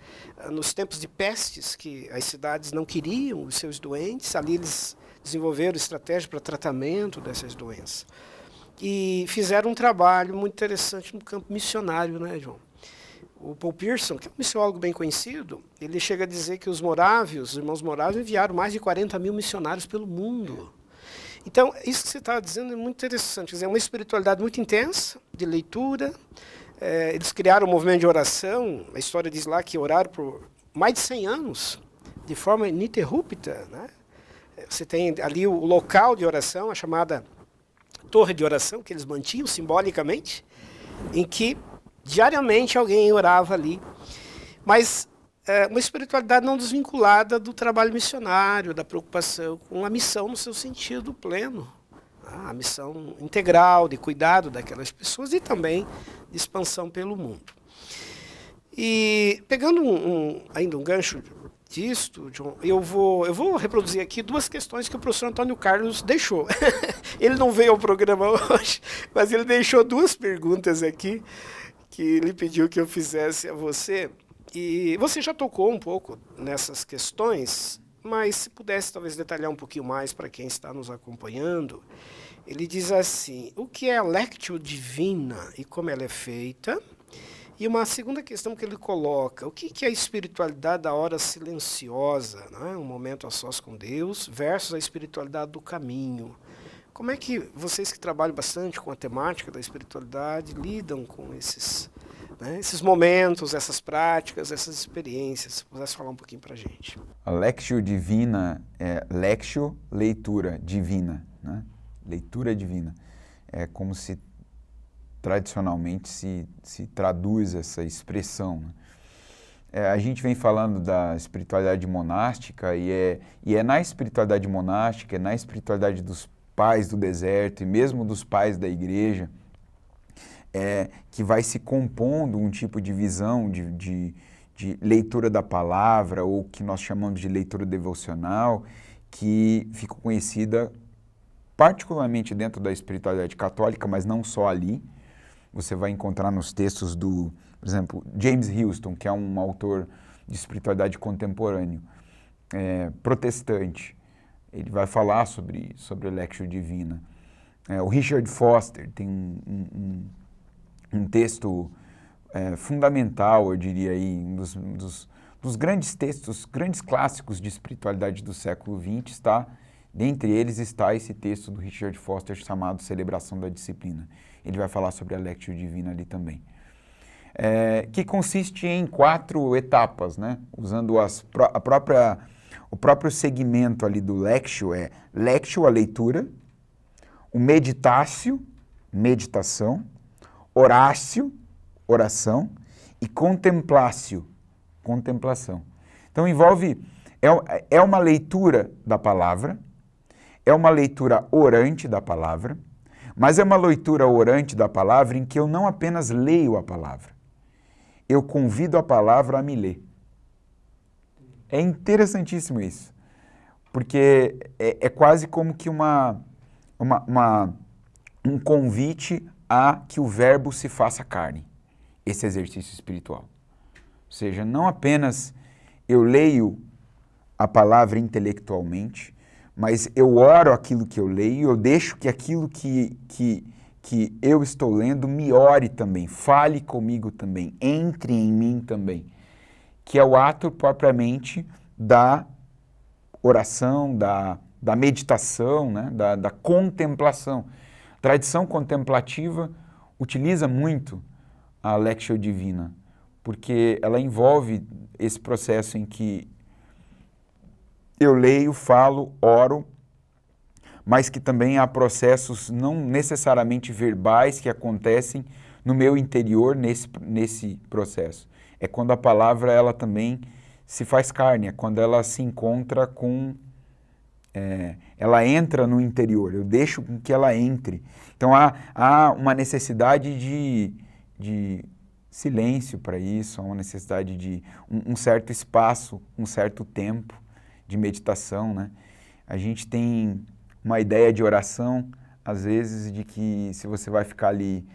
A: Nos tempos de pestes, que as cidades não queriam os seus doentes, ali eles desenvolveram estratégias para tratamento dessas doenças. E fizeram um trabalho muito interessante no campo missionário, né, João? O Paul Pearson, que é um missiólogo bem conhecido, ele chega a dizer que os irmãos morávios enviaram mais de 40 mil missionários pelo mundo. Então, isso que você estava dizendo é muito interessante. Quer dizer, é uma espiritualidade muito intensa, de leitura. Eles criaram um movimento de oração. A história diz lá que oraram por mais de 100 anos, de forma ininterrupta, né? Você tem ali o local de oração, a chamada torre de oração, que eles mantinham simbolicamente, em que diariamente alguém orava ali. Mas uma espiritualidade não desvinculada do trabalho missionário, da preocupação com a missão no seu sentido pleno. A missão integral de cuidado daquelas pessoas e também de expansão pelo mundo. E pegando ainda um gancho disto, John, eu vou reproduzir aqui 2 questões que o professor Antônio Carlos deixou. Ele não veio ao programa hoje, mas ele deixou 2 perguntas aqui que ele pediu que eu fizesse a você. E você já tocou um pouco nessas questões, mas se pudesse talvez detalhar um pouquinho mais para quem está nos acompanhando. Ele diz assim: o que é a Lectio Divina e como ela é feita? E uma segunda questão que ele coloca: o que é a espiritualidade da hora silenciosa, né? Um momento a sós com Deus, versus a espiritualidade do caminho. Como é que vocês que trabalham bastante com a temática da espiritualidade lidam com esses momentos, essas práticas, essas experiências? Se pudesse falar um pouquinho para a gente.
B: A Lectio Divina é Lectio, leitura divina, né? Leitura divina. É como se tradicionalmente se traduz essa expressão, né? A gente vem falando da espiritualidade monástica e é na espiritualidade monástica, é na espiritualidade dos pais do deserto e mesmo dos pais da igreja, que vai se compondo um tipo de visão de leitura da palavra, ou que nós chamamos de leitura devocional, que ficou conhecida particularmente dentro da espiritualidade católica, mas não só ali. Você vai encontrar nos textos do, por exemplo, James Houston, que é um autor de espiritualidade contemporâneo, protestante. Ele vai falar sobre a Lectio Divina. O Richard Foster tem um texto fundamental, eu diria aí, um dos grandes textos, grandes clássicos de espiritualidade do século XX, está, dentre eles está esse texto do Richard Foster chamado Celebração da Disciplina. Ele vai falar sobre a Lectio Divina ali também. Que consiste em 4 etapas, né? Usando o próprio segmento ali do Lectio, Lectio, a leitura, o Meditatio, meditação, Oratio, oração, e Contemplatio, contemplação. Então envolve, uma leitura da palavra, é uma leitura orante da palavra, mas é uma leitura orante da palavra em que eu não apenas leio a palavra, eu convido a palavra a me ler. É interessantíssimo isso, porque é quase como que um convite a que o verbo se faça carne, esse exercício espiritual. Ou seja, não apenas eu leio a palavra intelectualmente, mas eu oro aquilo que eu leio, eu deixo que aquilo que eu estou lendo me ore também, fale comigo também, entre em mim também, que é o ato propriamente da oração, da meditação, né? da contemplação. A tradição contemplativa utiliza muito a Lectio Divina, porque ela envolve esse processo em que eu leio, falo, oro, mas que também há processos não necessariamente verbais que acontecem no meu interior nesse processo. É quando a palavra ela também se faz carne, é quando ela se encontra com... ela entra no interior, eu deixo que ela entre. Então há uma necessidade de silêncio para isso, há uma necessidade de um certo espaço, um certo tempo de meditação, né? A gente tem uma ideia de oração, às vezes, de que se você vai ficar ali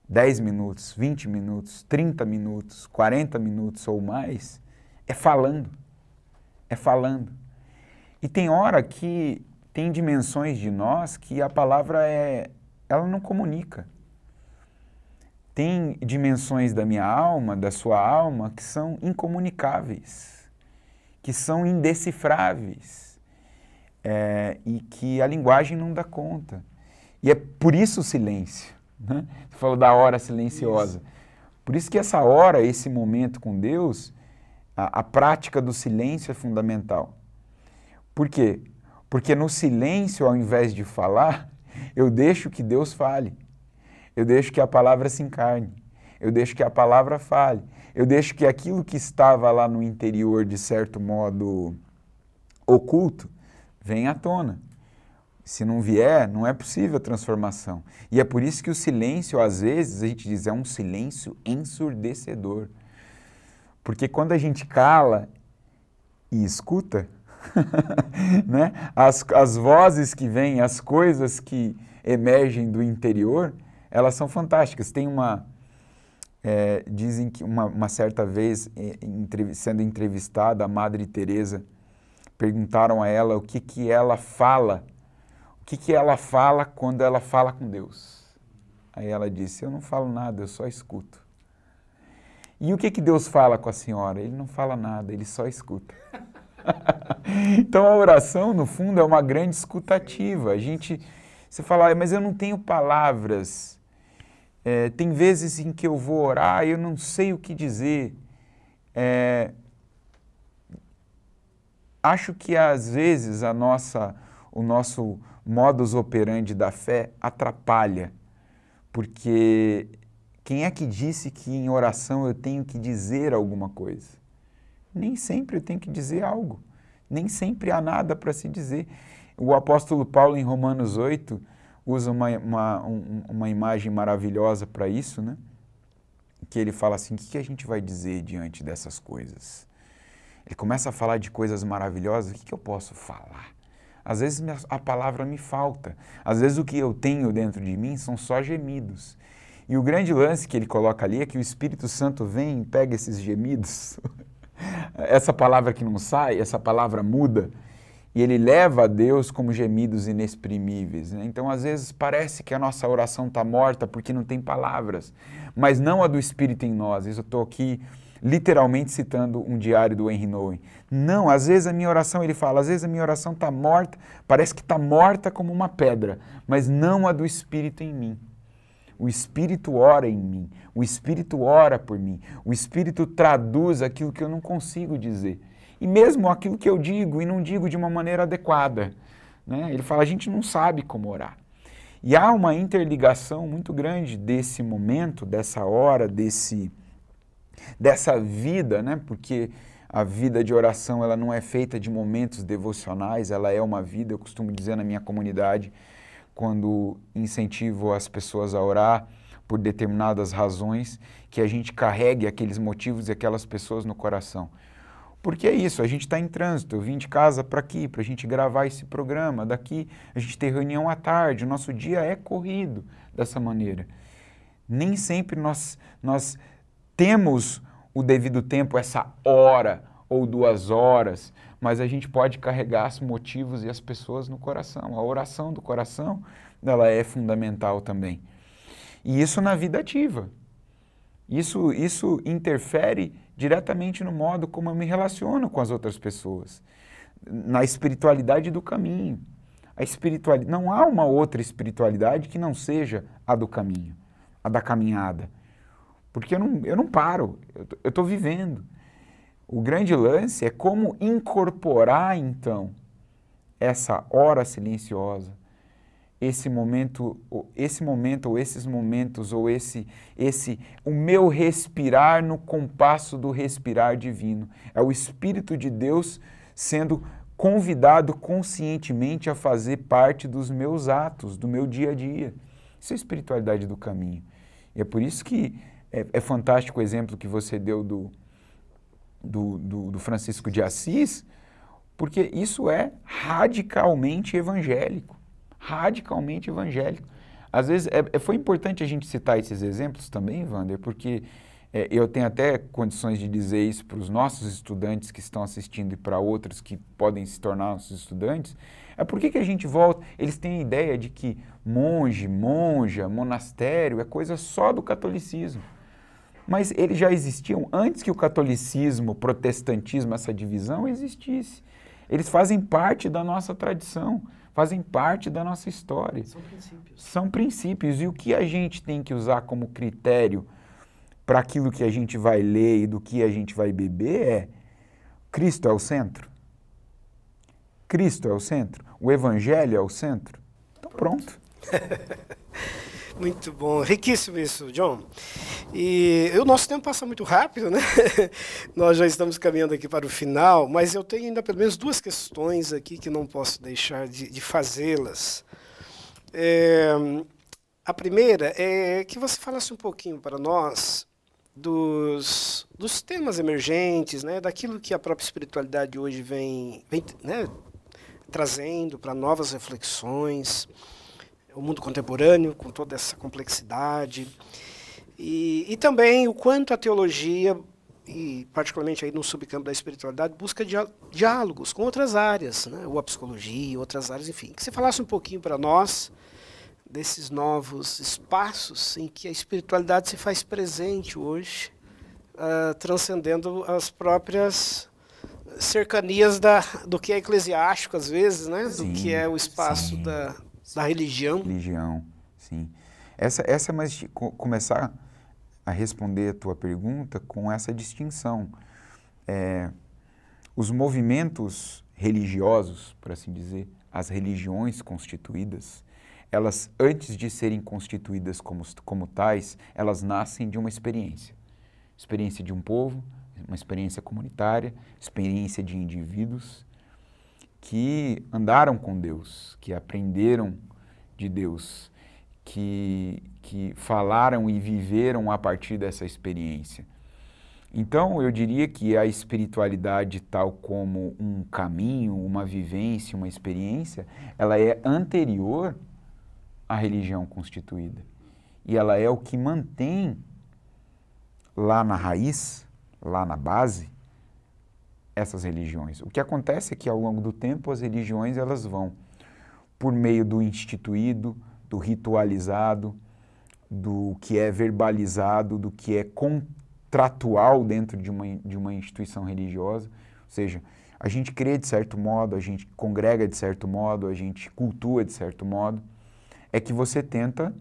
B: 10 minutos, 20 minutos, 30 minutos, 40 minutos ou mais, é falando. É falando. E tem hora que tem dimensões de nós que a palavra ela não comunica. Tem dimensões da minha alma, da sua alma, que são incomunicáveis, que são indecifráveis, e que a linguagem não dá conta. E é por isso o silêncio, né? Você falou da hora silenciosa. Isso. Por isso que essa hora, esse momento com Deus, a prática do silêncio é fundamental. Por quê? Porque no silêncio, ao invés de falar, eu deixo que Deus fale. Eu deixo que a palavra se encarne. Eu deixo que a palavra fale. Eu deixo que aquilo que estava lá no interior, de certo modo oculto, venha à tona. Se não vier, não é possível a transformação. E é por isso que o silêncio, às vezes, a gente diz, é um silêncio ensurdecedor. Porque quando a gente cala e escuta, né, as vozes que vêm, as coisas que emergem do interior, elas são fantásticas. Tem dizem que uma certa vez, sendo entrevistada, a Madre Teresa, perguntaram a ela o que ela fala, quando ela fala com Deus. Aí ela disse, eu não falo nada, eu só escuto. E o que Deus fala com a senhora? Ele não fala nada, ele só escuta. Então a oração, no fundo, é uma grande escutativa. Você fala, mas eu não tenho palavras. Tem vezes em que eu vou orar e eu não sei o que dizer. Acho que às vezes o nosso modus operandi da fé atrapalha, porque quem é que disse que em oração eu tenho que dizer alguma coisa? Nem sempre eu tenho que dizer algo, nem sempre há nada para se dizer. O apóstolo Paulo, em Romanos 8, usa uma imagem maravilhosa para isso, né? Que ele fala assim, o que a gente vai dizer diante dessas coisas? Ele começa a falar de coisas maravilhosas, o que eu posso falar? Às vezes a palavra me falta, às vezes o que eu tenho dentro de mim são só gemidos. E o grande lance que ele coloca ali é que o Espírito Santo vem e pega esses gemidos, essa palavra que não sai, essa palavra muda, e ele leva a Deus como gemidos inexprimíveis, né? Então, às vezes, parece que a nossa oração está morta porque não tem palavras, mas não a do Espírito em nós. Isso eu estou aqui literalmente citando um diário do Henry Nouwen. Não, às vezes a minha oração, ele fala, às vezes a minha oração está morta, parece que está morta como uma pedra, mas não a do Espírito em mim. O Espírito ora em mim, o Espírito ora por mim, o Espírito traduz aquilo que eu não consigo dizer. E mesmo aquilo que eu digo e não digo de uma maneira adequada, né? Ele fala, a gente não sabe como orar. E há uma interligação muito grande desse momento, dessa hora, dessa vida, né? Porque a vida de oração ela não é feita de momentos devocionais, ela é uma vida, eu costumo dizer na minha comunidade, quando incentivo as pessoas a orar por determinadas razões, que a gente carregue aqueles motivos e aquelas pessoas no coração. Porque é isso, a gente está em trânsito, eu vim de casa para aqui, para a gente gravar esse programa, daqui a gente tem reunião à tarde, o nosso dia é corrido dessa maneira. Nem sempre nós temos o devido tempo, essa hora ou 2 horas, mas a gente pode carregar os motivos e as pessoas no coração. A oração do coração, ela é fundamental também. E isso na vida ativa. Isso interfere diretamente no modo como eu me relaciono com as outras pessoas. Na espiritualidade do caminho. Não há uma outra espiritualidade que não seja a do caminho, a da caminhada. Porque eu não paro, eu estou vivendo. O grande lance é como incorporar, então, essa hora silenciosa, esse momento ou esses momentos, ou o meu respirar no compasso do respirar divino. É o Espírito de Deus sendo convidado conscientemente a fazer parte dos meus atos, do meu dia a dia. Isso é a espiritualidade do caminho. E é por isso que é fantástico o exemplo que você deu do Francisco de Assis, porque isso é radicalmente evangélico. Radicalmente evangélico. Às vezes, foi importante a gente citar esses exemplos também, Wander, porque eu tenho até condições de dizer isso para os nossos estudantes que estão assistindo e para outros que podem se tornar nossos estudantes. Por que a gente volta? Eles têm a ideia de que monge, monja, monastério é coisa só do catolicismo. Mas eles já existiam antes que o catolicismo, o protestantismo, essa divisão existisse. Eles fazem parte da nossa tradição, fazem parte da nossa história.
A: São princípios.
B: São princípios. E o que a gente tem que usar como critério para aquilo que a gente vai ler e do que a gente vai beber é: Cristo é o centro? Cristo é o centro? O Evangelho é o centro? Então pronto.
A: Muito bom, riquíssimo isso, John. E o nosso tempo passa muito rápido, né? Nós já estamos caminhando aqui para o final, mas eu tenho ainda pelo menos 2 questões aqui que não posso deixar de fazê-las. A primeira é que você falasse um pouquinho para nós dos temas emergentes, né? Daquilo que a própria espiritualidade hoje vem né? Trazendo para novas reflexões. O mundo contemporâneo, com toda essa complexidade, e também o quanto a teologia, e particularmente aí no subcampo da espiritualidade, busca diálogos com outras áreas, né? Ou a psicologia, outras áreas, enfim. Que você falasse um pouquinho para nós desses novos espaços em que a espiritualidade se faz presente hoje, transcendendo as próprias cercanias do que é eclesiástico, às vezes, né?
B: Sim,
A: do que é o espaço da religião.
B: Religião, sim. Essa mas começar a responder a tua pergunta com essa distinção. Os movimentos religiosos, por assim dizer, as religiões constituídas, elas, antes de serem constituídas como tais, elas nascem de uma experiência. Experiência de um povo, uma experiência comunitária, experiência de indivíduos que andaram com Deus, que aprenderam de Deus que falaram e viveram a partir dessa experiência. Então, eu diria que a espiritualidade, tal como um caminho, uma vivência, uma experiência, ela é anterior à religião constituída. E ela é o que mantém lá na raiz, lá na base, essas religiões. O que acontece é que, ao longo do tempo, as religiões elas vão, por meio do instituído, do ritualizado, do que é verbalizado, do que é contratual dentro de uma instituição religiosa, ou seja, a gente crê de certo modo, a gente congrega de certo modo, a gente cultua de certo modo, é que você tenta,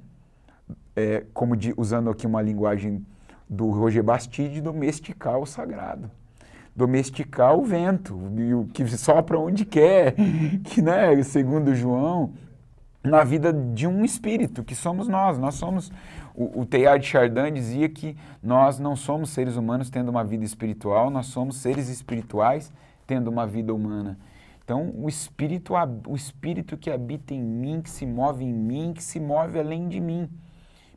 B: usando aqui uma linguagem do Roger Bastide, domesticar o sagrado, domesticar o vento, que sopra onde quer, que, né, segundo João, na vida de um espírito, que somos nós. Nós somos, o Teilhard de Chardin dizia que nós não somos seres humanos tendo uma vida espiritual, nós somos seres espirituais tendo uma vida humana. Então, o espírito que habita em mim, que se move em mim, que se move além de mim,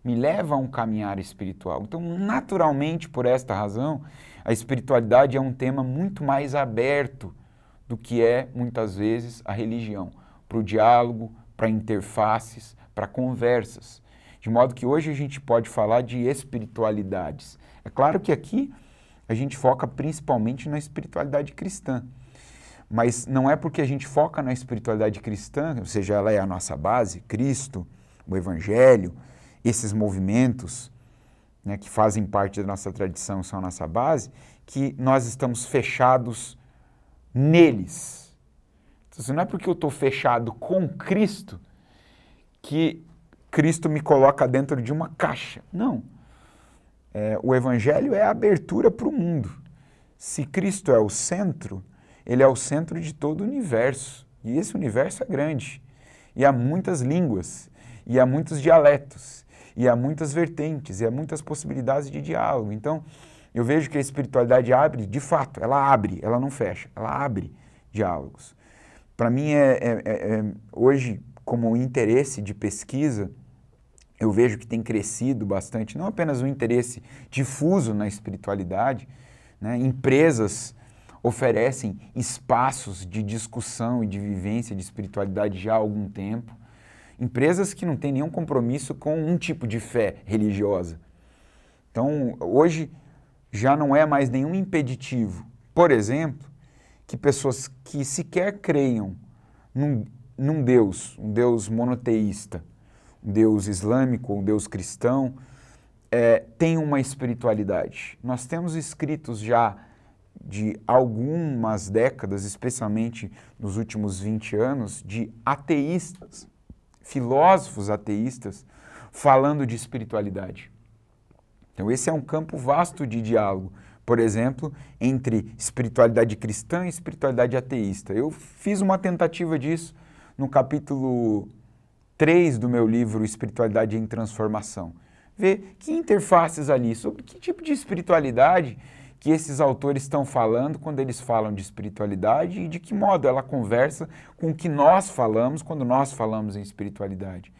B: me leva a um caminhar espiritual. Então, naturalmente, por esta razão, a espiritualidade é um tema muito mais aberto do que é, muitas vezes, a religião, para o diálogo, para interfaces, para conversas. De modo que hoje a gente pode falar de espiritualidades. É claro que aqui a gente foca principalmente na espiritualidade cristã. Mas não é porque a gente foca na espiritualidade cristã, ou seja, ela é a nossa base, Cristo, o Evangelho, esses movimentos, né, que fazem parte da nossa tradição, são a nossa base, que nós estamos fechados neles. Então, não é porque eu estou fechado com Cristo que Cristo me coloca dentro de uma caixa. Não. O Evangelho é a abertura para o mundo. Se Cristo é o centro, ele é o centro de todo o universo. E esse universo é grande. E há muitas línguas, e há muitos dialetos, e há muitas vertentes, e há muitas possibilidades de diálogo. Então, eu vejo que a espiritualidade abre, de fato, ela abre, ela não fecha, ela abre diálogos. Para mim, hoje, como interesse de pesquisa, eu vejo que tem crescido bastante, não apenas o interesse difuso na espiritualidade, né? Empresas oferecem espaços de discussão e de vivência de espiritualidade já há algum tempo, empresas que não têm nenhum compromisso com um tipo de fé religiosa. Então, hoje, já não é mais nenhum impeditivo, por exemplo, que pessoas que sequer creiam num Deus, um Deus monoteísta, um Deus islâmico, um Deus cristão, tenham uma espiritualidade. Nós temos escritos já de algumas décadas, especialmente nos últimos 20 anos, de ateístas, filósofos ateístas, falando de espiritualidade. Então esse é um campo vasto de diálogo, por exemplo, entre espiritualidade cristã e espiritualidade ateísta. Eu fiz uma tentativa disso no capítulo 3 do meu livro Espiritualidade em Transformação. Ver que interfaces ali, sobre que tipo de espiritualidade que esses autores estão falando quando eles falam de espiritualidade e de que modo ela conversa com o que nós falamos quando nós falamos em espiritualidade.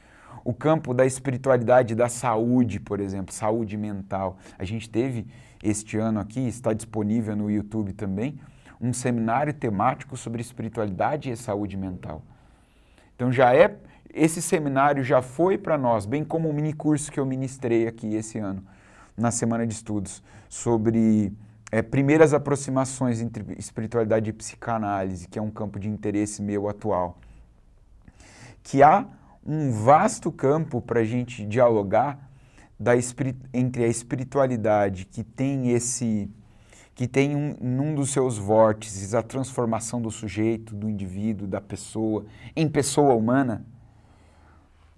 B: O campo da espiritualidade da saúde, por exemplo, saúde mental. A gente teve este ano aqui, está disponível no YouTube também, um seminário temático sobre espiritualidade e saúde mental. Então esse seminário já foi para nós, bem como o minicurso que eu ministrei aqui esse ano, na Semana de Estudos, sobre primeiras aproximações entre espiritualidade e psicanálise, que é um campo de interesse meu atual. Que há um vasto campo para a gente dialogar entre a espiritualidade que tem num dos seus vórtices a transformação do sujeito, do indivíduo, da pessoa, em pessoa humana,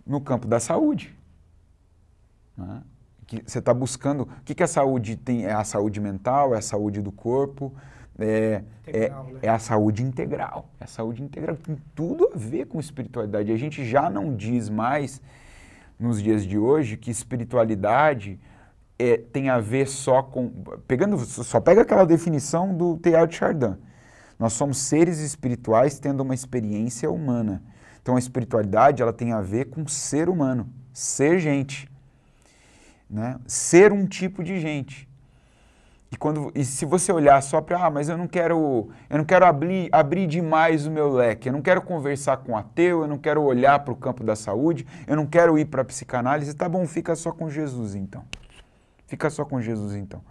B: no campo da saúde. Né? Que você está buscando, o que a saúde tem? É a saúde mental, é a saúde do corpo, é a saúde integral. É a saúde integral, tem tudo a ver com espiritualidade. A gente já não diz mais, nos dias de hoje, que espiritualidade tem a ver só com... Só pega aquela definição do Teilhard de Chardin. Nós somos seres espirituais tendo uma experiência humana. Então a espiritualidade ela tem a ver com ser humano, ser gente, né? Ser um tipo de gente. E se você olhar só para, mas eu não quero abrir demais o meu leque, eu não quero conversar com ateu, eu não quero olhar para o campo da saúde, eu não quero ir para a psicanálise, tá bom, fica só com Jesus então. Fica só com Jesus então.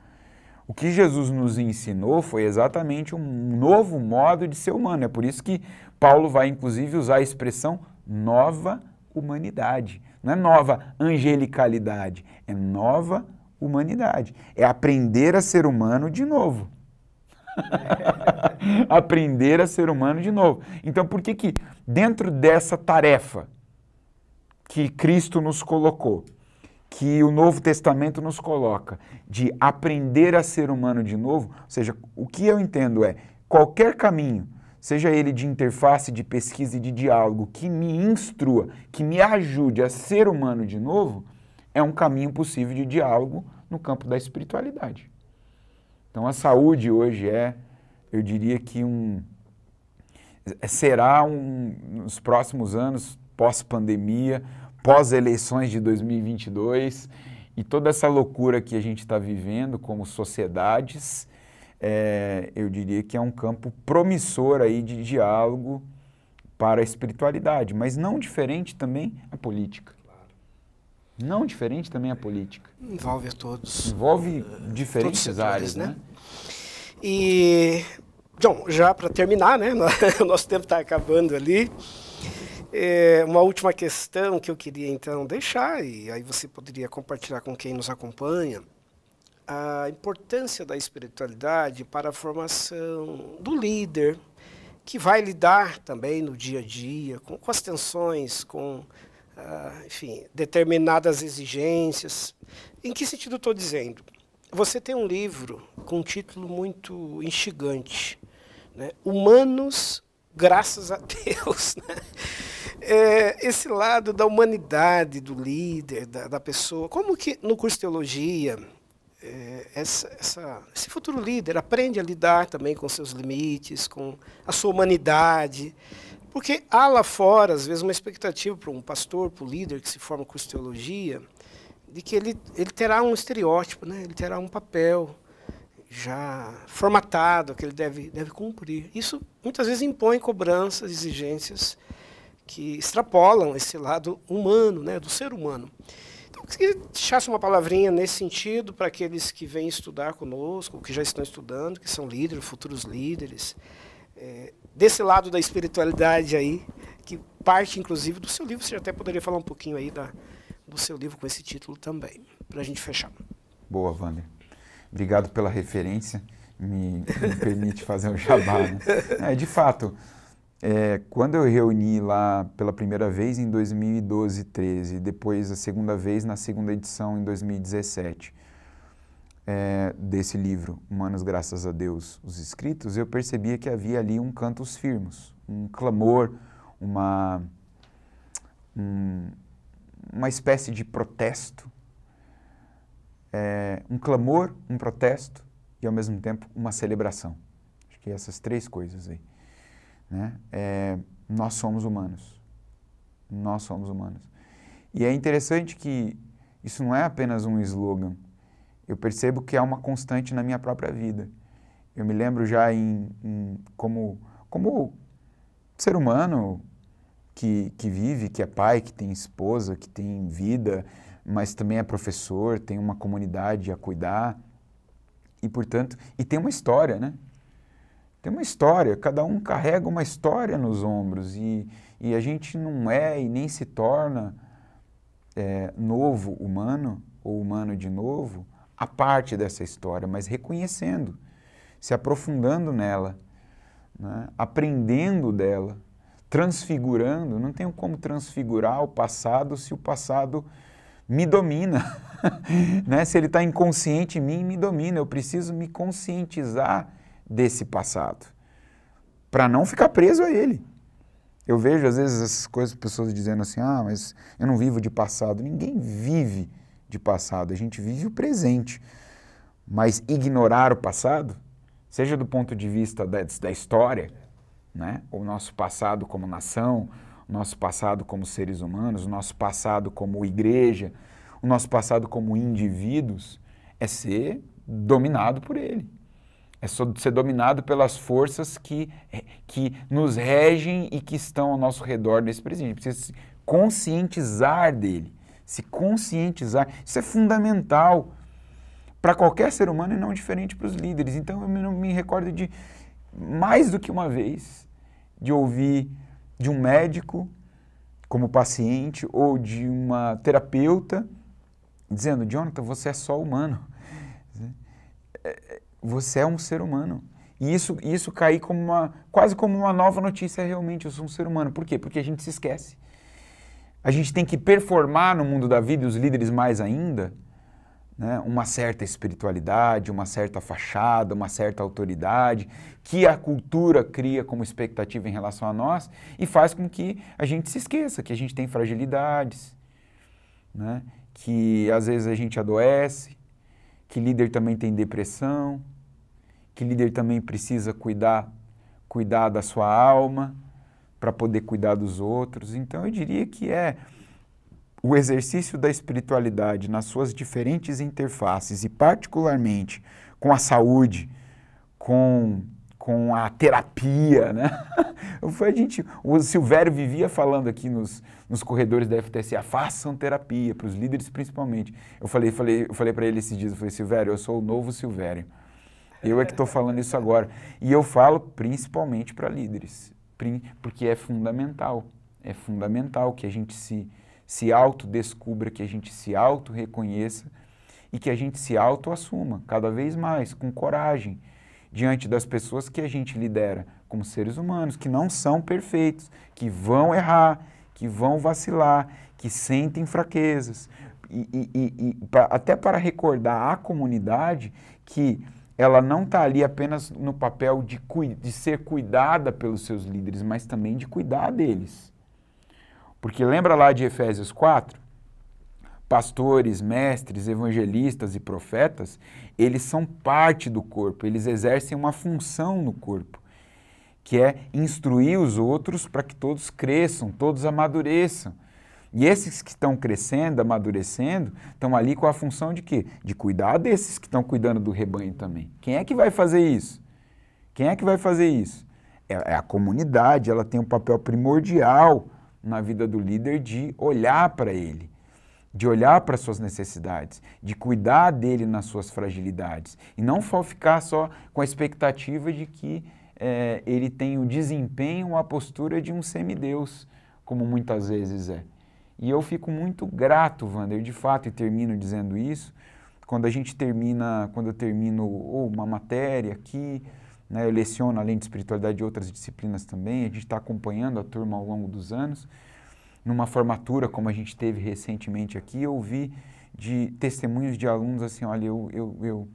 B: O que Jesus nos ensinou foi exatamente um novo modo de ser humano. É por isso que Paulo vai, inclusive, usar a expressão nova humanidade. Não é nova angelicalidade, é nova humanidade. É aprender a ser humano de novo. Aprender a ser humano de novo. Então, por que dentro dessa tarefa que Cristo nos colocou, que o Novo Testamento nos coloca, de aprender a ser humano de novo, ou seja, o que eu entendo é, qualquer caminho, seja ele de interface, de pesquisa e de diálogo, que me instrua, que me ajude a ser humano de novo, é um caminho possível de diálogo no campo da espiritualidade. Então a saúde hoje eu diria que será nos próximos anos, pós-pandemia, pós-eleições de 2022 e toda essa loucura que a gente está vivendo como sociedades, eu diria que é um campo promissor aí de diálogo para a espiritualidade, mas não diferente também a política. Não diferente também a política.
A: Envolve a todos.
B: Envolve diferentes
A: setores,
B: áreas, né?
A: E, John, já para terminar, né? O nosso tempo está acabando ali. Uma última questão que eu queria, então, deixar, e aí você poderia compartilhar com quem nos acompanha, a importância da espiritualidade para a formação do líder, que vai lidar também no dia a dia com as tensões, com enfim, determinadas exigências. Em que sentido estou dizendo? Você tem um livro com um título muito instigante, né? Humanos, graças a Deus. Né? Esse lado da humanidade, do líder, da pessoa. Como que no curso de teologia, esse futuro líder aprende a lidar também com seus limites, com a sua humanidade? Porque há lá fora, às vezes, uma expectativa para um pastor, para o líder que se forma no curso de teologia, de que ele terá um estereótipo, né? Ele terá um papel já formatado, que ele deve cumprir. Isso, muitas vezes, impõe cobranças, exigências que extrapolam esse lado humano, né? Do ser humano. Então, eu queria deixar uma palavrinha nesse sentido para aqueles que vêm estudar conosco, que já estão estudando, que são líderes, futuros líderes, desse lado da espiritualidade aí, que parte, inclusive, do seu livro. Você até poderia falar um pouquinho aí do seu livro com esse título também, para a gente fechar.
B: Boa, Wander. Obrigado pela referência, me permite fazer um jabá. Né? De fato, quando eu reuni lá pela primeira vez em 2012, 13, depois a segunda vez na segunda edição em 2017, desse livro, Humanos, Graças a Deus, os Escritos, eu percebia que havia ali um cantus firmus, um clamor, uma espécie de protesto, um clamor, um protesto e, ao mesmo tempo, uma celebração. Acho que essas três coisas aí. Né? Nós somos humanos. Nós somos humanos. E é interessante que isso não é apenas um slogan. Eu percebo que é uma constante na minha própria vida. Eu me lembro já como ser humano que vive, que é pai, que tem esposa, que tem vida, mas também é professor, tem uma comunidade a cuidar e, portanto, tem uma história, né? Tem uma história, cada um carrega uma história nos ombros e a gente não é e nem se torna novo humano ou humano de novo a parte dessa história, mas reconhecendo, se aprofundando nela, né? Aprendendo dela, transfigurando. Não tenho como transfigurar o passado se o passado me domina, né? Se ele está inconsciente em mim, me domina. Eu preciso me conscientizar desse passado, para não ficar preso a ele. Eu vejo, às vezes, essas coisas, pessoas dizendo assim, mas eu não vivo de passado. Ninguém vive de passado, a gente vive o presente. Mas ignorar o passado, seja do ponto de vista da história, né? O nosso passado como nação, o nosso passado como seres humanos, o nosso passado como igreja, o nosso passado como indivíduos, é ser dominado por ele. É ser dominado pelas forças que nos regem e que estão ao nosso redor nesse presente. Precisa se conscientizar dele, se conscientizar. Isso é fundamental para qualquer ser humano e não diferente para os líderes. Então eu me recordo de, mais do que uma vez, de ouvir de um médico como paciente ou de uma terapeuta dizendo: Jonathan, você é só humano. Você é um ser humano. E isso cair como quase como uma nova notícia, realmente, eu sou um ser humano. Por quê? Porque a gente se esquece. A gente tem que performar no mundo da vida, e os líderes mais ainda, né, uma certa espiritualidade, uma certa fachada, uma certa autoridade, que a cultura cria como expectativa em relação a nós e faz com que a gente se esqueça que a gente tem fragilidades, né, que às vezes a gente adoece, que líder também tem depressão, que líder também precisa cuidar da sua alma para poder cuidar dos outros. Então eu diria que é o exercício da espiritualidade nas suas diferentes interfaces e particularmente com a saúde, com a terapia, né? O Silvério vivia falando aqui nos corredores da FTSA: façam terapia, para os líderes principalmente. Eu falei para ele esses dias, eu falei: Silvério, eu sou o novo Silvério. Eu é que estou falando isso agora. E eu falo principalmente para líderes, porque é fundamental que a gente se autodescubra, que a gente se auto-reconheça e que a gente se auto-assuma cada vez mais, com coragem, diante das pessoas que a gente lidera como seres humanos, que não são perfeitos, que vão errar, que vão vacilar, que sentem fraquezas. Até para recordar à comunidade que ela não está ali apenas no papel de ser cuidada pelos seus líderes, mas também de cuidar deles. Porque lembra lá de Efésios 4? Pastores, mestres, evangelistas e profetas, eles são parte do corpo, eles exercem uma função no corpo, que é instruir os outros para que todos cresçam, todos amadureçam. E esses que estão crescendo, amadurecendo, estão ali com a função de quê? De cuidar desses que estão cuidando do rebanho também. Quem é que vai fazer isso? Quem é que vai fazer isso? É a comunidade, ela tem um papel primordial na vida do líder de olhar para ele, de olhar para as suas necessidades, de cuidar dele nas suas fragilidades. E não ficar só com a expectativa de que ele tenha o desempenho, a postura de um semideus, como muitas vezes é. E eu fico muito grato, Wander, de fato, e termino dizendo isso, quando eu termino uma matéria aqui, né, eu leciono além de espiritualidade e outras disciplinas também, a gente está acompanhando a turma ao longo dos anos. Numa formatura, como a gente teve recentemente aqui, eu ouvi de testemunhos de alunos assim: olha, eu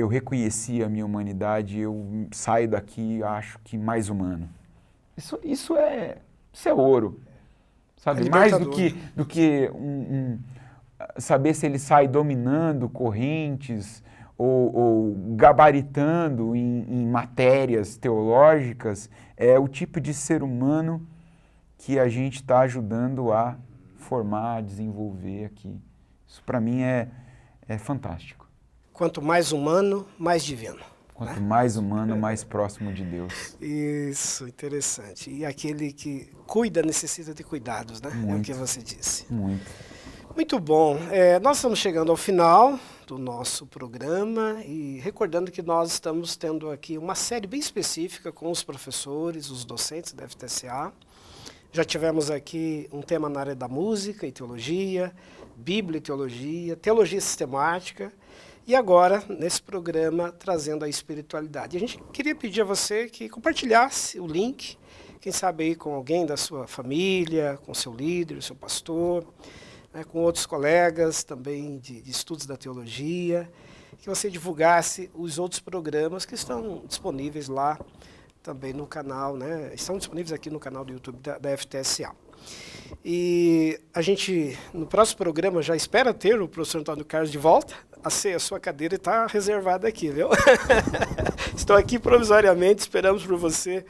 B: reconheci a minha humanidade, eu saio daqui, acho que mais humano. Isso é ouro, sabe? Mais do que saber se ele sai dominando correntes ou gabaritando em matérias teológicas, é o tipo de ser humano que a gente está ajudando a formar, a desenvolver aqui. Isso para mim é fantástico.
A: Quanto mais humano, mais divino.
B: Quanto mais humano, mais próximo de Deus.
A: Isso, interessante. E aquele que cuida necessita de cuidados, né?
B: Muito,
A: é o que você disse.
B: Muito
A: bom. Nós estamos chegando ao final do nosso programa e recordando que nós estamos tendo aqui uma série bem específica com os professores, os docentes da FTSA. Já tivemos aqui um tema na área da música e teologia, Bíblia e teologia, teologia sistemática, e agora, nesse programa, trazendo a espiritualidade. A gente queria pedir a você que compartilhasse o link, quem sabe aí com alguém da sua família, com seu líder, seu pastor, né, com outros colegas também de estudos da teologia, que você divulgasse os outros programas que estão disponíveis lá também no canal, né? Estão disponíveis aqui no canal do YouTube da FTSA. E a gente, no próximo programa, já espera ter o professor Antônio Carlos de volta. A sua cadeira está reservada aqui, viu? Estou aqui provisoriamente, esperamos por você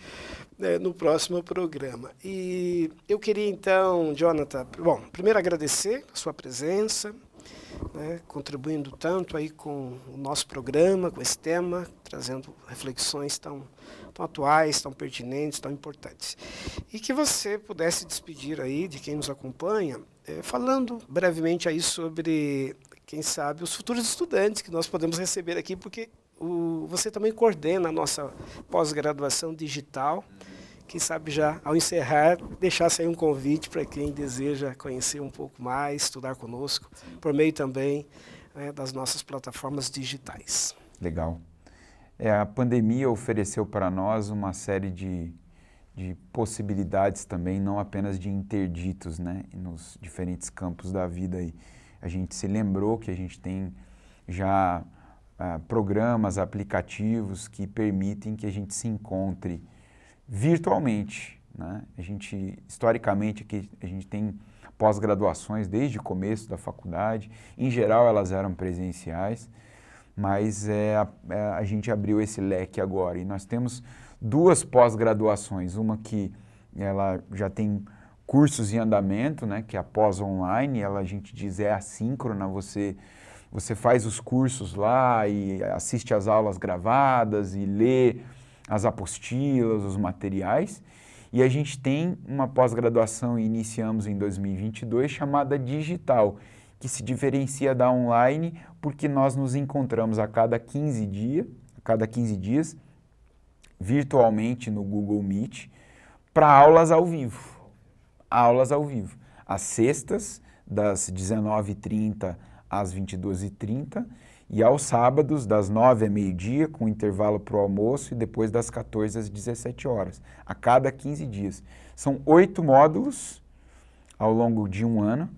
A: no próximo programa. E eu queria então, Jonathan, bom, primeiro agradecer a sua presença, né, contribuindo tanto aí com o nosso programa, com esse tema, trazendo reflexões tão atuais, tão pertinentes, tão importantes. E que você pudesse despedir aí de quem nos acompanha, falando brevemente aí sobre, quem sabe, os futuros estudantes que nós podemos receber aqui, porque você também coordena a nossa pós-graduação digital. Quem sabe já, ao encerrar, deixasse aí um convite para quem deseja conhecer um pouco mais, estudar conosco, por meio também das nossas plataformas digitais.
B: Legal. A pandemia ofereceu para nós uma série de possibilidades também, não apenas de interditos, né, nos diferentes campos da vida. Aí. A gente se lembrou que a gente tem já programas, aplicativos que permitem que a gente se encontre virtualmente, né? A gente, historicamente, aqui, a gente tem pós-graduações desde o começo da faculdade, em geral elas eram presenciais, mas a gente abriu esse leque agora e nós temos duas pós-graduações, uma que ela já tem cursos em andamento, né, que é a pós-online, ela a gente diz é assíncrona, você faz os cursos lá e assiste às aulas gravadas e lê as apostilas, os materiais, e a gente tem uma pós-graduação, iniciamos em 2022, chamada digital, que se diferencia da online porque nós nos encontramos a cada 15 dias, virtualmente no Google Meet, para aulas ao vivo. Aulas ao vivo. Às sextas, das 19h30 às 22h30, e aos sábados, das 9h a meio-dia, com intervalo para o almoço, e depois das 14h às 17h, a cada 15 dias. São 8 módulos ao longo de um ano.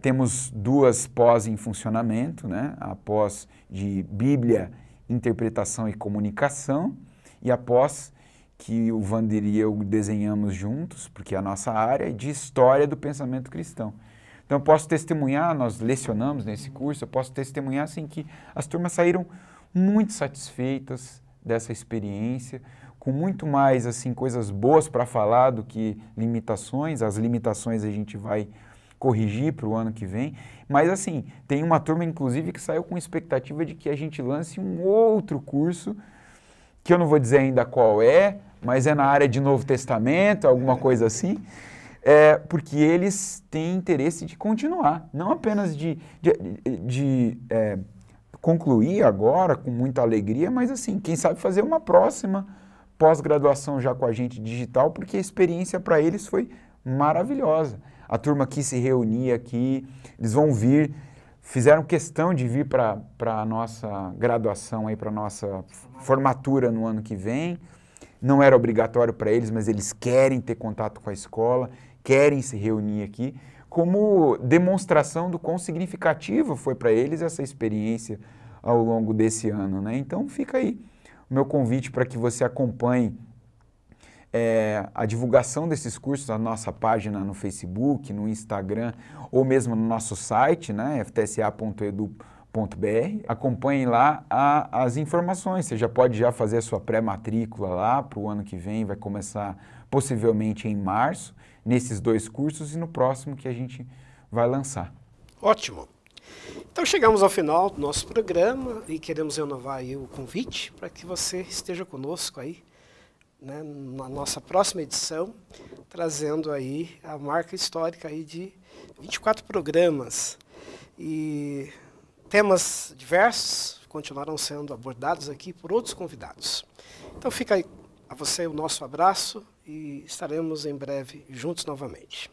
B: Temos 2 pós em funcionamento, né? A pós de Bíblia, Interpretação e Comunicação, e a pós que o Wander e eu desenhamos juntos, porque é a nossa área, de História do Pensamento Cristão. Então, eu posso testemunhar, nós lecionamos nesse curso, eu posso testemunhar assim, que as turmas saíram muito satisfeitas dessa experiência, com muito mais assim, coisas boas para falar do que limitações. As limitações a gente vai corrigir para o ano que vem, mas assim, tem uma turma inclusive que saiu com expectativa de que a gente lance um outro curso, que eu não vou dizer ainda qual é, mas é na área de Novo Testamento, alguma coisa assim, porque eles têm interesse de continuar, não apenas de concluir agora com muita alegria, mas assim, quem sabe fazer uma próxima pós-graduação já com a gente digital, porque a experiência para eles foi maravilhosa. A turma que se reunia aqui, eles vão vir, fizeram questão de vir para a nossa graduação, para a nossa formatura no ano que vem. Não era obrigatório para eles, mas eles querem ter contato com a escola, querem se reunir aqui, como demonstração do quão significativo foi para eles essa experiência ao longo desse ano, né? Então fica aí o meu convite para que você acompanhe a divulgação desses cursos na nossa página no Facebook, no Instagram ou mesmo no nosso site, né, ftsa.edu.br. Acompanhem lá as informações, você já pode fazer a sua pré-matrícula lá para o ano que vem, vai começar possivelmente em março, nesses 2 cursos e no próximo que a gente vai lançar.
A: Ótimo! Então chegamos ao final do nosso programa e queremos renovar aí o convite para que você esteja conosco aí, né, na nossa próxima edição, trazendo aí a marca histórica aí de 24 programas e temas diversos continuarão sendo abordados aqui por outros convidados. Então fica aí a você o nosso abraço e estaremos em breve juntos novamente.